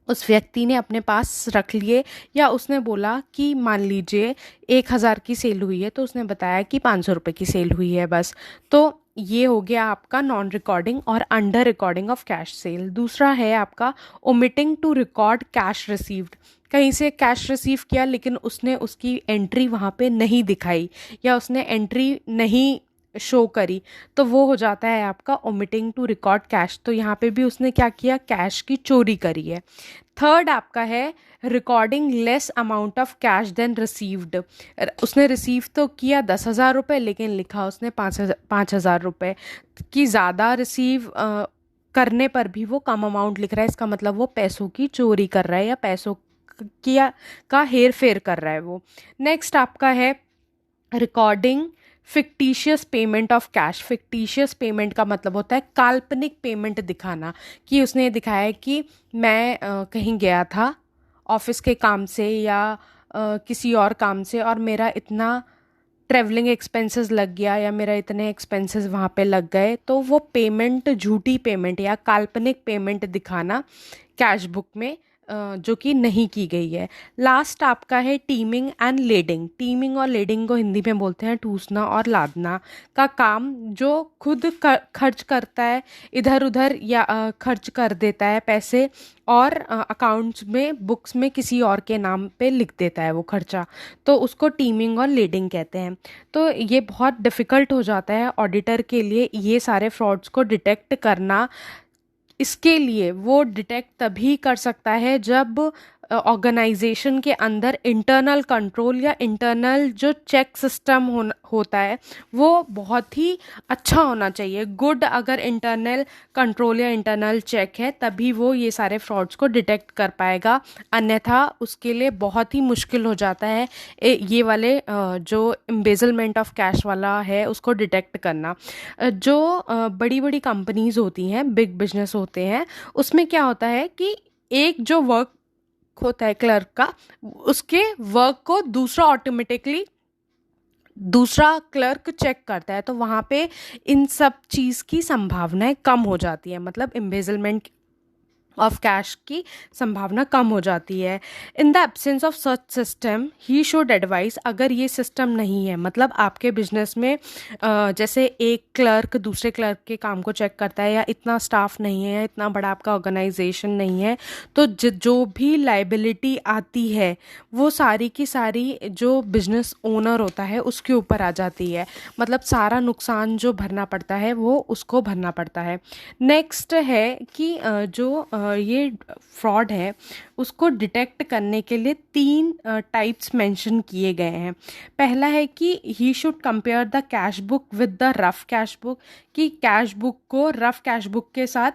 उस व्यक्ति ने अपने पास रख लिए, या उसने बोला कि मान लीजिए 1,000 की सेल हुई है तो उसने बताया कि 500 रुपये की सेल हुई है बस। तो ये हो गया आपका नॉन रिकॉर्डिंग और under recording of cash sale. दूसरा है आपका omitting to record cash received. कहीं से कैश रिसीव किया लेकिन उसने उसकी एंट्री वहाँ पे नहीं दिखाई, या उसने एंट्री नहीं शो करी, तो वो हो जाता है आपका ओमिटिंग टू रिकॉर्ड कैश। तो यहाँ पे भी उसने क्या किया, कैश की चोरी करी है। थर्ड आपका है recording less amount of cash than received. उसने रिसीव तो किया 10,000 रुपये, लेकिन लिखा उसने 5,000 रुपये की ज़्यादा रिसीव करने पर भी वो कम अमाउंट लिख रहा है। इसका मतलब वो पैसों की चोरी कर रहा है, या पैसों किया का हेर फेर कर रहा है वो। नेक्स्ट आपका है recording fictitious payment of cash. Fictitious payment का मतलब होता है काल्पनिक पेमेंट दिखाना, कि उसने दिखाया है कि मैं कहीं गया था ऑफिस के काम से या किसी और काम से, और मेरा इतना ट्रैवलिंग एक्सपेंसेस लग गया या मेरा इतने एक्सपेंसेस वहाँ पे लग गए, तो वो पेमेंट झूठी पेमेंट या काल्पनिक पेमेंट दिखाना कैश बुक में जो कि नहीं की गई है। लास्ट आपका है टीमिंग एंड लेडिंग। टीमिंग और लेडिंग को हिंदी में बोलते हैं ठूसना और लादना का काम, जो खुद खर्च करता है इधर उधर, या खर्च कर देता है पैसे और अकाउंट्स में बुक्स में किसी और के नाम पे लिख देता है वो खर्चा, तो उसको टीमिंग और लीडिंग कहते हैं। तो ये बहुत डिफ़िकल्ट हो जाता है ऑडिटर के लिए ये सारे फ्रॉड्स को डिटेक्ट करना। इसके लिए वो डिटेक्ट तभी कर सकता है जब ऑर्गेनाइजेशन के अंदर इंटरनल कंट्रोल या इंटरनल जो चेक सिस्टम होता है वो बहुत ही अच्छा होना चाहिए। गुड अगर इंटरनल कंट्रोल या इंटरनल चेक है तभी वो ये सारे फ्रॉड्स को डिटेक्ट कर पाएगा, अन्यथा उसके लिए बहुत ही मुश्किल हो जाता है ये वाले जो एम्बेजलमेंट ऑफ कैश वाला है उसको डिटेक्ट करना। जो बड़ी बड़ी कंपनीज होती हैं, बिग बिजनेस होते हैं, उसमें क्या होता है कि एक जो वर्क होता है क्लर्क का, उसके वर्क को दूसरा क्लर्क चेक करता है, तो वहाँ पे इन सब चीज़ की संभावनाएं कम हो जाती है, मतलब एम्बेजलमेंट ऑफ कैश की संभावना कम हो जाती है। In the absence of such system he should advice. अगर ये सिस्टम नहीं है, मतलब आपके बिजनेस में जैसे एक क्लर्क दूसरे क्लर्क के काम को चेक करता है, या इतना स्टाफ नहीं है, या इतना बड़ा आपका ऑर्गेनाइजेशन नहीं है, तो जो भी लाइबिलिटी आती है वो सारी की सारी जो बिजनेस ओनर होता है उसके ऊपर आ जाती है, मतलब सारा नुकसान जो भरना पड़ता है वो उसको भरना पड़ता है। नेक्स्ट है कि जो ये फ्रॉड है उसको डिटेक्ट करने के लिए 3 टाइप्स मेंशन किए गए हैं। पहला है कि ही should compare the cash book with the rough cash book, कि कैश बुक को रफ कैश बुक के साथ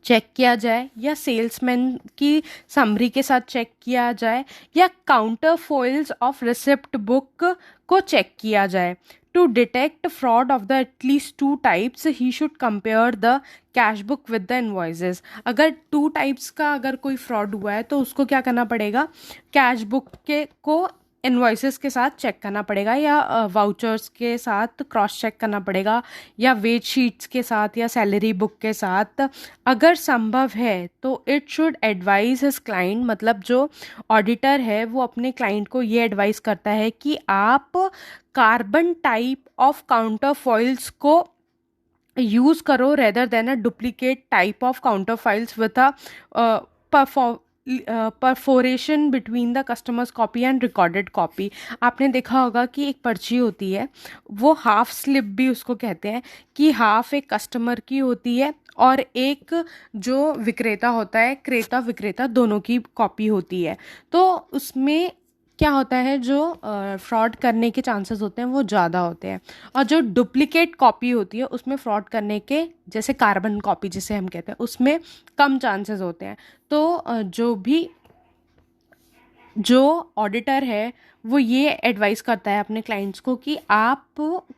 चेक किया जाए, या सेल्समैन की समरी के साथ चेक किया जाए, या counter foils of receipt book को चेक किया जाए। To detect fraud of the at least 2 types he should compare the cash book with the invoices. अगर 2 टाइप्स का अगर कोई फ्रॉड हुआ है तो उसको क्या करना पड़ेगा, कैश बुक के को इनवॉइसेस के साथ चेक करना पड़ेगा, या वाउचर्स के साथ क्रॉस चेक करना पड़ेगा, या वेज शीट्स के साथ, या सैलरी बुक के साथ। अगर संभव है तो it should advise his client, मतलब जो ऑडिटर है वो अपने क्लाइंट को ये एडवाइस करता है कि आप carbon type of counter foils को यूज़ करो rather than a duplicate type of counter files with a perforation between the customers copy and recorded copy. आपने देखा होगा कि एक पर्ची होती है, वो हाफ स्लिप भी उसको कहते हैं, कि हाफ एक कस्टमर की होती है और एक जो विक्रेता होता है, क्रेता विक्रेता दोनों की कॉपी होती है। तो उसमें क्या होता है, जो फ्रॉड करने के चांसेस होते हैं वो ज़्यादा होते हैं, और जो डुप्लीकेट कॉपी होती है उसमें फ्रॉड करने के, जैसे कार्बन कॉपी जिसे हम कहते हैं, उसमें कम चांसेस होते हैं। तो जो ऑडिटर है वो ये एडवाइस करता है अपने क्लाइंट्स को कि आप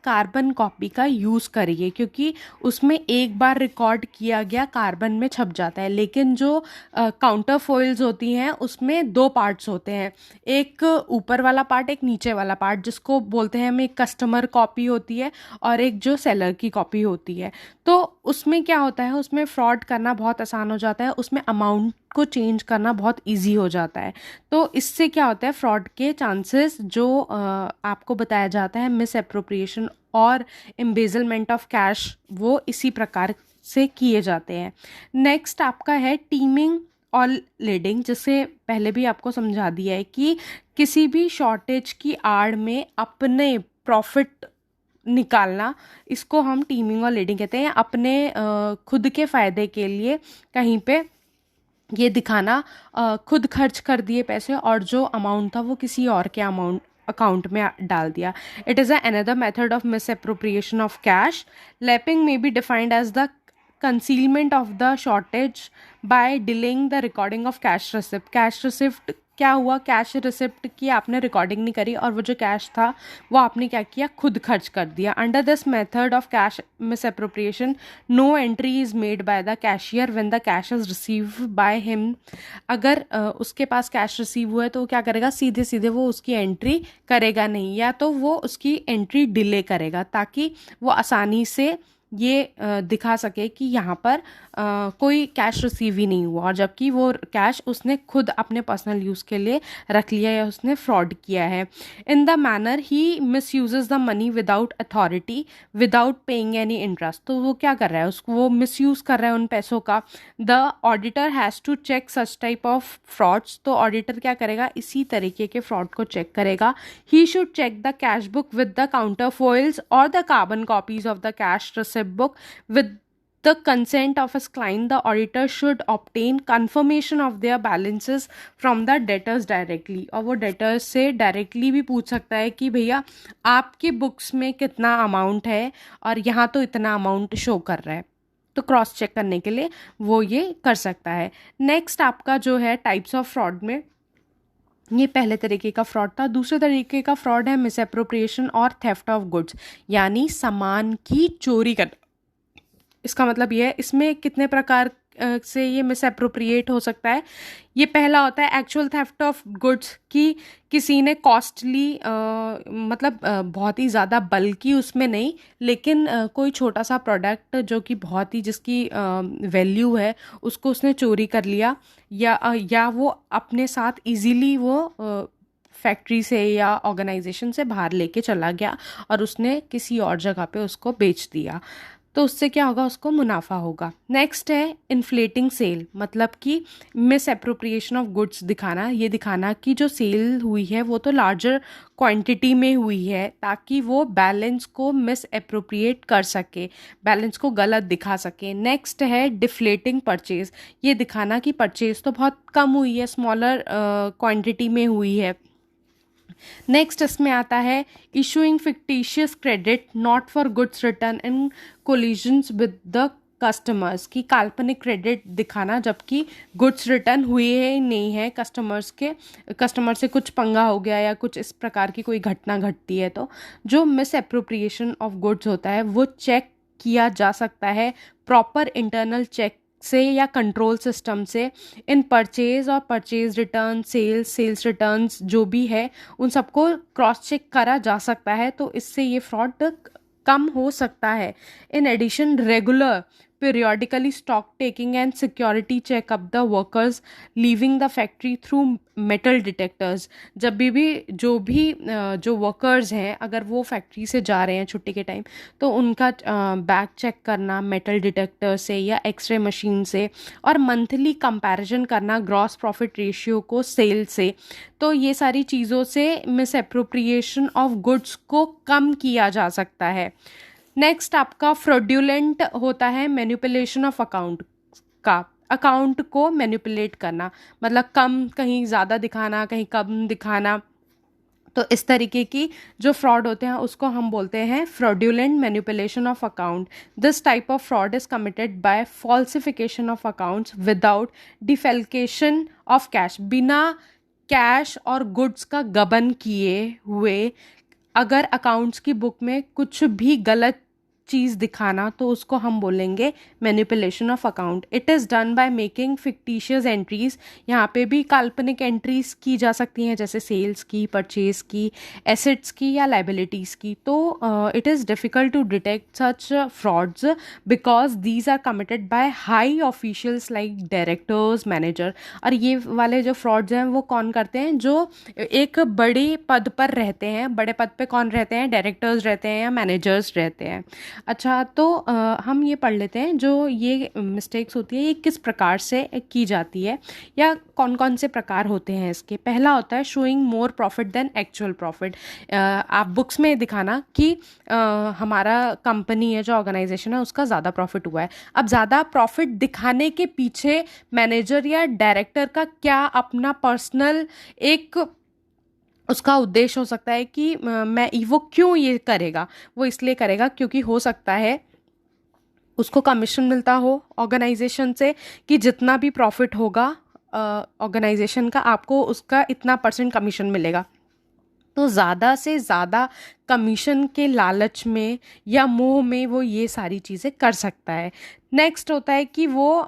कार्बन कॉपी का यूज़ करिए, क्योंकि उसमें एक बार रिकॉर्ड किया गया कार्बन में छप जाता है, लेकिन जो काउंटर फॉइल्स होती हैं उसमें दो पार्ट्स होते हैं, एक ऊपर वाला पार्ट, एक नीचे वाला पार्ट, जिसको बोलते हैं हम, एक कस्टमर कॉपी होती है और एक जो सेलर की कॉपी होती है। तो उसमें क्या होता है, उसमें फ्रॉड करना बहुत आसान हो जाता है, उसमें अमाउंट को चेंज करना बहुत इजी हो जाता है। तो इससे क्या होता है, फ्रॉड के चांसेस जो आपको बताया जाता है, मिस एप्रोप्रिएशन और एम्बेजलमेंट ऑफ कैश, वो इसी प्रकार से किए जाते हैं। नेक्स्ट आपका है टीमिंग और लीडिंग, जिससे पहले भी आपको समझा दिया है कि किसी भी शॉर्टेज की आड़ में अपने प्रॉफिट निकालना, इसको हम टीमिंग और लीडिंग कहते हैं। अपने खुद के फ़ायदे के लिए कहीं पे ये दिखाना, खुद खर्च कर दिए पैसे और जो अमाउंट था वो किसी और के अकाउंट में डाल दिया। It is another method of misappropriation of cash. Lapping may be defined as the concealment of the shortage by delaying the recording of cash receipt. Cash receipt क्या हुआ, कैश रिसिप्ट की आपने recording नहीं करी और वो जो cash था वो आपने क्या किया, खुद खर्च कर दिया। Under this method of cash misappropriation no entry is made by the cashier when the cash is receive by him. अगर उसके पास कैश रिसीव हुआ है तो वो क्या करेगा, सीधे सीधे वो उसकी एंट्री करेगा नहीं, या तो वो उसकी एंट्री डिले करेगा, ताकि वो आसानी से ये दिखा सके कि यहाँ पर कोई कैश रिसीव ही नहीं हुआ, और जबकि वो कैश उसने खुद अपने पर्सनल यूज़ के लिए रख लिया या उसने फ्रॉड किया है। In the manner he miss uses the money without authority without paying any interest. तो वो क्या कर रहा है, उसको वो मिस यूज़ कर रहा है उन पैसों का। The auditor has to check such type of frauds. तो ऑडिटर क्या करेगा, इसी तरीके के फ्रॉड को चेक करेगा। He should check the cash book with the counter foils और the carbon copies of the cash receipt book with the consent of his client. The auditor should obtain confirmation of their balances from the debtors directly। और वो debtors से directly भी पूछ सकता है कि भैया आपके बुक्स में कितना अमाउंट है और यहाँ तो इतना अमाउंट शो कर रहा है, तो क्रॉस चेक करने के लिए वो ये कर सकता है। नेक्स्ट आपका जो है टाइप्स ऑफ फ्रॉड में, ये पहले तरीके का फ्रॉड था। दूसरे तरीके का फ्रॉड है मिस एप्रोप्रिएशन और थेफ्ट ऑफ गुड्स, यानी सामान की चोरी करना। इसका मतलब ये है, इसमें कितने प्रकार से ये मिस एप्रोप्रिएट हो सकता है। ये पहला होता है एक्चुअल थेफ्ट ऑफ गुड्स, कि किसी ने कॉस्टली मतलब बहुत ही ज़्यादा बल्कि उसमें नहीं, लेकिन कोई छोटा सा प्रोडक्ट जो कि बहुत ही जिसकी वैल्यू है उसको उसने चोरी कर लिया, या वो अपने साथ इजीली वो फैक्ट्री से या ऑर्गेनाइजेशन से बाहर लेके चला गया और उसने किसी और जगह पे उसको बेच दिया, तो उससे क्या होगा, उसको मुनाफा होगा। नेक्स्ट है इन्फ्लेटिंग सेल, मतलब कि मिस एप्रोप्रिएशन ऑफ गुड्स दिखाना, ये दिखाना कि जो सेल हुई है वो तो लार्जर क्वांटिटी में हुई है, ताकि वो बैलेंस को मिस एप्रोप्रिएट कर सके, बैलेंस को गलत दिखा सके। नेक्स्ट है डिफ्लेटिंग परचेज, ये दिखाना कि परचेज तो बहुत कम हुई है, स्मॉलर क्वांटिटी में हुई है। नेक्स्ट इसमें आता है issuing fictitious credit not for goods return in collisions with the customers, की काल्पनिक क्रेडिट दिखाना जबकि गुड्स रिटर्न हुए ही नहीं है, कस्टमर से कुछ पंगा हो गया या कुछ इस प्रकार की कोई घटना घटती है। तो जो मिस एप्रोप्रिएशन ऑफ गुड्स होता है वो चेक किया जा सकता है प्रॉपर इंटरनल चेक से या कंट्रोल सिस्टम से। इन परचेज और परचेज रिटर्न, सेल्स रिटर्न्स जो भी है उन सबको क्रॉस चेक करा जा सकता है, तो इससे ये फ्रॉड कम हो सकता है। In addition regular periodically stock taking and security check up the workers leaving the factory through metal detectors। जब भी जो वर्कर्स हैं अगर वो फैक्ट्री से जा रहे हैं छुट्टी के टाइम, तो उनका बैग चेक करना मेटल डिटेक्टर से या एक्सरे मशीन से, और मंथली कंपैरिजन करना ग्रॉस प्रॉफिट रेशियो को सेल से। तो ये सारी चीज़ों से मिस एप्रोप्रिएशन ऑफ गुड्स को कम किया जा सकता है। नेक्स्ट आपका फ्रॉड्यूलेंट होता है मैनिपुलेशन ऑफ अकाउंट का, अकाउंट को मैनिपुलेट करना, मतलब कम कहीं ज़्यादा दिखाना, कहीं कम दिखाना। तो इस तरीके की जो फ्रॉड होते हैं उसको हम बोलते हैं fraudulent manipulation of account. This type of fraud is committed by falsification of accounts without defalcation of cash. बिना कैश और गुड्स का गबन किए हुए अगर अकाउंट्स की बुक में कुछ भी गलत चीज़ दिखाना, तो उसको हम बोलेंगे manipulation of account. It is done by making fictitious entries. यहाँ पे भी काल्पनिक एंट्रीज की जा सकती हैं, जैसे सेल्स की, परचेज की, एसेट्स की या लाइबिलिटीज़ की। तो it is difficult to detect such frauds because these are committed by high officials like directors, manager. और ये वाले जो फ्रॉड्स हैं वो कौन करते हैं? जो एक बड़े पद पर रहते हैं। बड़े पद पे कौन रहते हैं? डायरेक्टर्स रहते हैं या मैनेजर्स रहते हैं। अच्छा, तो हम ये पढ़ लेते हैं जो ये मिस्टेक्स होती है ये किस प्रकार से की जाती है या कौन कौन से प्रकार होते हैं इसके। पहला होता है showing more profit than actual profit. आप बुक्स में दिखाना कि हमारा कंपनी है, जो ऑर्गेनाइजेशन है, उसका ज़्यादा प्रॉफिट हुआ है। अब ज़्यादा प्रॉफिट दिखाने के पीछे मैनेजर या डायरेक्टर का क्या अपना पर्सनल एक उसका उद्देश्य हो सकता है कि मैं वो क्यों ये करेगा? वो इसलिए करेगा क्योंकि हो सकता है उसको कमीशन मिलता हो ऑर्गेनाइजेशन से कि जितना भी प्रॉफिट होगा ऑर्गेनाइजेशन का, आपको उसका इतना % कमीशन मिलेगा। तो ज़्यादा से ज़्यादा कमीशन के लालच में या मोह में वो ये सारी चीज़ें कर सकता है। नेक्स्ट होता है कि वो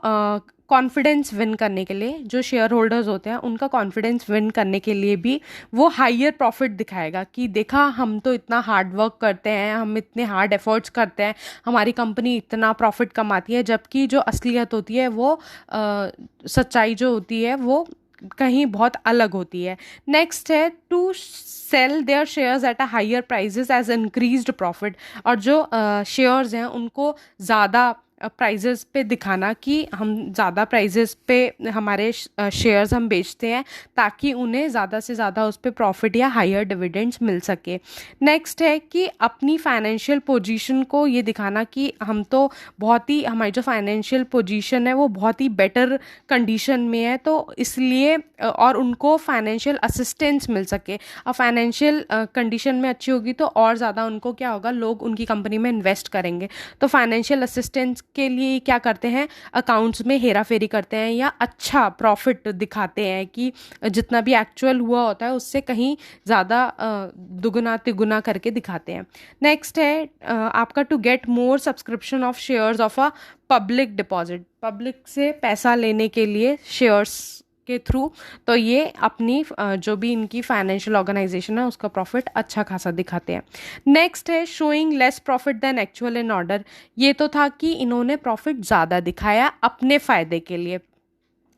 कॉन्फिडेंस विन करने के लिए, जो शेयर होल्डर्स होते हैं उनका कॉन्फिडेंस विन करने के लिए भी वो हायर प्रॉफिट दिखाएगा कि देखा, हम तो इतना हार्ड वर्क करते हैं, हम इतने हार्ड एफर्ट्स करते हैं, हमारी कंपनी इतना प्रॉफिट कमाती है। जबकि जो असलियत होती है वो सच्चाई जो होती है वो कहीं बहुत अलग होती है। नेक्स्ट है to sell their shares at a higher prices as increased profit. और जो शेयर्स हैं उनको ज़्यादा प्राइजेस पे दिखाना कि हम ज़्यादा प्राइजेस पे हमारे शेयर्स हम बेचते हैं ताकि उन्हें ज़्यादा से ज़्यादा उस पर प्रॉफिट या हायर डिविडेंड्स मिल सके। नेक्स्ट है कि अपनी फाइनेंशियल पोजीशन को ये दिखाना कि हम तो बहुत ही, हमारी जो फाइनेंशियल पोजीशन है वो बहुत ही बेटर कंडीशन में है, तो इसलिए और उनको फाइनेंशियल असिस्टेंस मिल सके। और फाइनेंशियल कंडीशन में अच्छी होगी तो और ज़्यादा उनको क्या होगा, लोग उनकी कंपनी में इन्वेस्ट करेंगे। तो फाइनेंशियल असिस्टेंस के लिए क्या करते हैं, अकाउंट्स में हेरा फेरी करते हैं या अच्छा प्रॉफिट दिखाते हैं कि जितना भी एक्चुअल हुआ होता है उससे कहीं ज़्यादा दुगुना तिगुना करके दिखाते हैं। नेक्स्ट है आपका to get more subscription of shares of a public deposit. Public से पैसा लेने के लिए शेयर्स के थ्रू, तो ये अपनी जो भी इनकी फाइनेंशियल ऑर्गेनाइजेशन है उसका प्रॉफिट अच्छा खासा दिखाते हैं। नेक्स्ट है showing less profit than actual in order. ये तो था कि इन्होंने प्रॉफिट ज़्यादा दिखाया अपने फ़ायदे के लिए।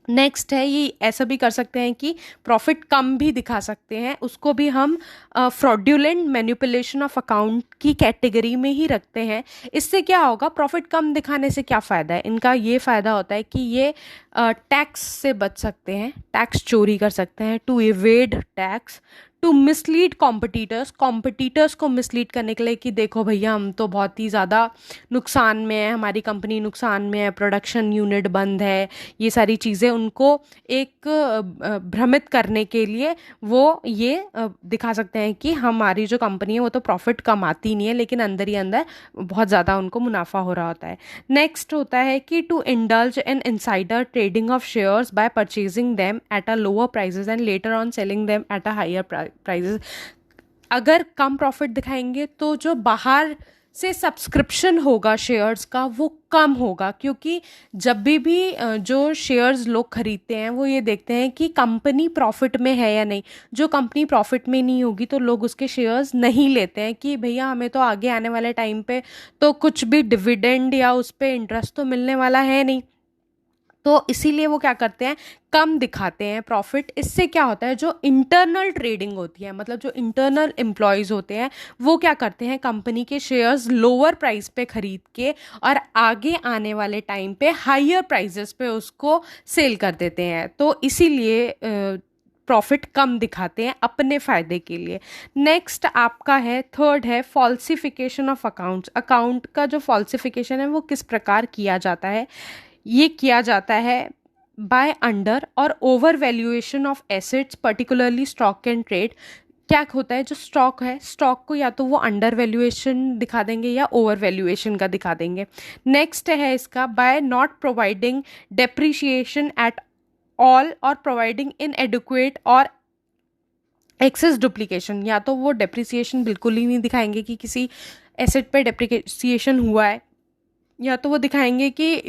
नेक्स्ट है ये ऐसा भी कर सकते हैं कि प्रॉफिट कम भी दिखा सकते हैं, उसको भी हम फ्रॉड्यूलेंट मैनिपुलेशन ऑफ अकाउंट की कैटेगरी में ही रखते हैं। इससे क्या होगा, प्रॉफिट कम दिखाने से क्या फ़ायदा है इनका? ये फ़ायदा होता है कि ये टैक्स से बच सकते हैं, टैक्स चोरी कर सकते हैं, to evade tax, to mislead competitors को मिसलीड करने के लिए कि देखो भैया, हम तो बहुत ही ज़्यादा नुकसान में है, हमारी कंपनी नुकसान में है, प्रोडक्शन यूनिट बंद है, ये सारी चीज़ें उनको एक भ्रमित करने के लिए वो ये दिखा सकते हैं कि हमारी जो कंपनी है वो तो प्रॉफिट कमाती नहीं है, लेकिन अंदर ही अंदर बहुत ज़्यादा उनको मुनाफा हो रहा होता है। नेक्स्ट होता है कि to indulge in insider trading of shares by purchasing them at a lower prices and later on selling them at a higher prices. अगर कम प्रॉफिट दिखाएंगे तो जो बाहर से सब्सक्रिप्शन होगा शेयर्स का वो कम होगा, क्योंकि जब भी जो शेयर्स लोग खरीदते हैं वो ये देखते हैं कि कंपनी प्रॉफिट में है या नहीं। जो कंपनी प्रॉफिट में नहीं होगी तो लोग उसके शेयर्स नहीं लेते हैं कि भैया हमें तो आगे आने वाले टाइम पे तो कुछ भी डिविडेंड या उस पर इंटरेस्ट तो मिलने वाला है नहीं। तो इसीलिए वो क्या करते हैं, कम दिखाते हैं प्रॉफिट। इससे क्या होता है, जो इंटरनल ट्रेडिंग होती है, मतलब जो इंटरनल एम्प्लॉयज़ होते हैं वो क्या करते हैं, कंपनी के शेयर्स लोअर प्राइस पे खरीद के और आगे आने वाले टाइम पे हायर प्राइजेस पे उसको सेल कर देते हैं। तो इसीलिए प्रॉफिट कम दिखाते हैं अपने फ़ायदे के लिए। नेक्स्ट आपका है, थर्ड है फॉल्सिफिकेशन ऑफ अकाउंट्स। अकाउंट का जो फॉल्सिफिकेशन है वो किस प्रकार किया जाता है? ये किया जाता है बाय अंडर और over valuation of assets, particularly stock and trade. क्या होता है, जो स्टॉक है, स्टॉक को या तो वो अंडर वैल्यूएशन दिखा देंगे या ओवर वैल्यूएशन का दिखा देंगे। नेक्स्ट है इसका by not providing depreciation at all और प्रोवाइडिंग इनएडिक्वेट और एक्सेस डुप्लीकेशन, या तो वो डेप्रिसिएशन बिल्कुल ही नहीं दिखाएंगे कि किसी एसेट पे डेप्रिसिएशन हुआ है, या तो वो दिखाएंगे कि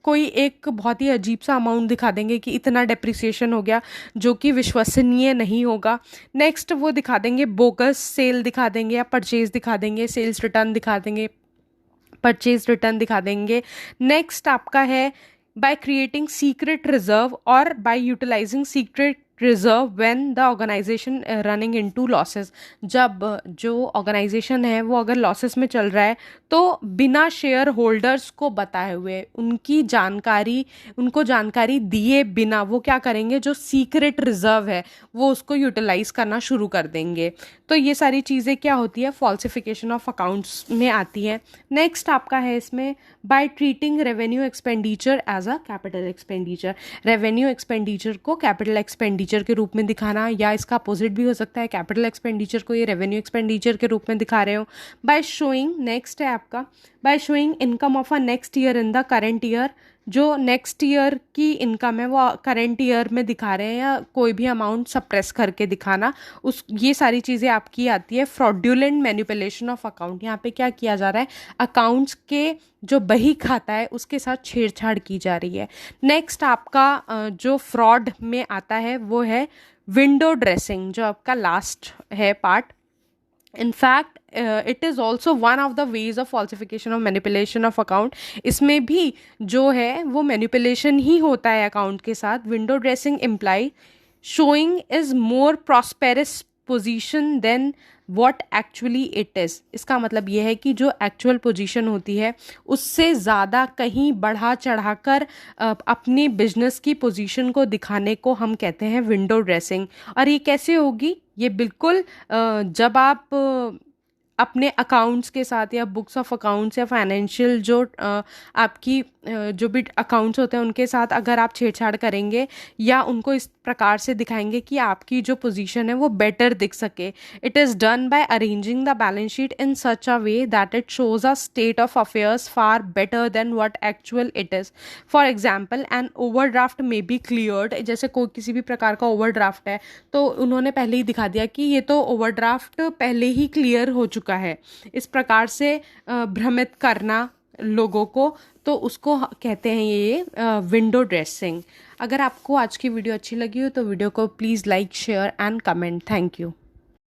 कोई एक बहुत ही अजीब सा अमाउंट दिखा देंगे कि इतना डेप्रिसिएशन हो गया, जो कि विश्वसनीय नहीं होगा। नेक्स्ट वो दिखा देंगे बोगस सेल दिखा देंगे, या परचेज दिखा देंगे, सेल्स रिटर्न दिखा देंगे, परचेज रिटर्न दिखा देंगे। नेक्स्ट आपका है बाय क्रिएटिंग सीक्रेट रिजर्व और by utilizing secret reserve when the organization running into losses. जब जो ऑर्गेनाइजेशन है वो अगर लॉसेस में चल रहा है, तो बिना शेयर होल्डर्स को बताए हुए, उनको जानकारी दिए बिना वो क्या करेंगे, जो सीक्रेट रिजर्व है वो उसको यूटिलाइज करना शुरू कर देंगे। तो ये सारी चीज़ें क्या होती है, फॉल्सिफिकेशन ऑफ अकाउंट्स में आती हैं। नेक्स्ट आपका है इसमें by treating revenue expenditure as a capital expenditure. Revenue expenditure को कैपिटल एक्सपेंडिचर के रूप में दिखाना, या इसका अपोजिट भी हो सकता है, कैपिटल एक्सपेंडिचर को ये रेवेन्यू एक्सपेंडिचर के रूप में दिखा रहे हो। बाय शोइंग, नेक्स्ट है आपका by showing income of a next year in the current year. जो नेक्स्ट ईयर की इनकम है वो करंट ईयर में दिखा रहे हैं, या कोई भी अमाउंट सप्रेस करके दिखाना, ये सारी चीज़ें आपकी आती है। फ्रॉड्यूलेंट मैनिपुलेशन ऑफ अकाउंट, यहाँ पे क्या किया जा रहा है, अकाउंट्स के जो बही खाता है उसके साथ छेड़छाड़ की जा रही है। नेक्स्ट आपका जो फ्रॉड में आता है वो है विंडो ड्रेसिंग, जो आपका लास्ट है part. in fact it is also one of the ways of falsification of manipulation of account। इसमें भी जो है वो मैनिपुलेशन ही होता है अकाउंट के साथ। Window dressing imply showing is more prosperous position than what actually it is. इसका मतलब ये है कि जो एक्चुअल पोजीशन होती है उससे ज़्यादा कहीं बढ़ा चढ़ाकर अपनी बिजनेस की पोजीशन को दिखाने को हम कहते हैं विंडो ड्रेसिंग। और ये कैसे होगी, ये बिल्कुल जब आप अपने अकाउंट्स के साथ या बुक्स ऑफ अकाउंट्स या फाइनेंशियल जो आपकी जो भी अकाउंट्स होते हैं उनके साथ अगर आप छेड़छाड़ करेंगे या उनको इस प्रकार से दिखाएंगे कि आपकी जो पोजीशन है वो बेटर दिख सके। It is done by arranging the balance sheet in such a way that it shows a state of affairs far better than what actual it is. For example an overdraft may be cleared, जैसे कोई किसी भी प्रकार का overdraft है तो उन्होंने पहले ही दिखा दिया कि ये तो ओवरड्राफ्ट पहले ही क्लियर हो चुका है। इस प्रकार से भ्रमित करना लोगों को, तो उसको कहते हैं ये विंडो ड्रेसिंग। अगर आपको आज की वीडियो अच्छी लगी हो तो वीडियो को please like, share and comment. Thank you.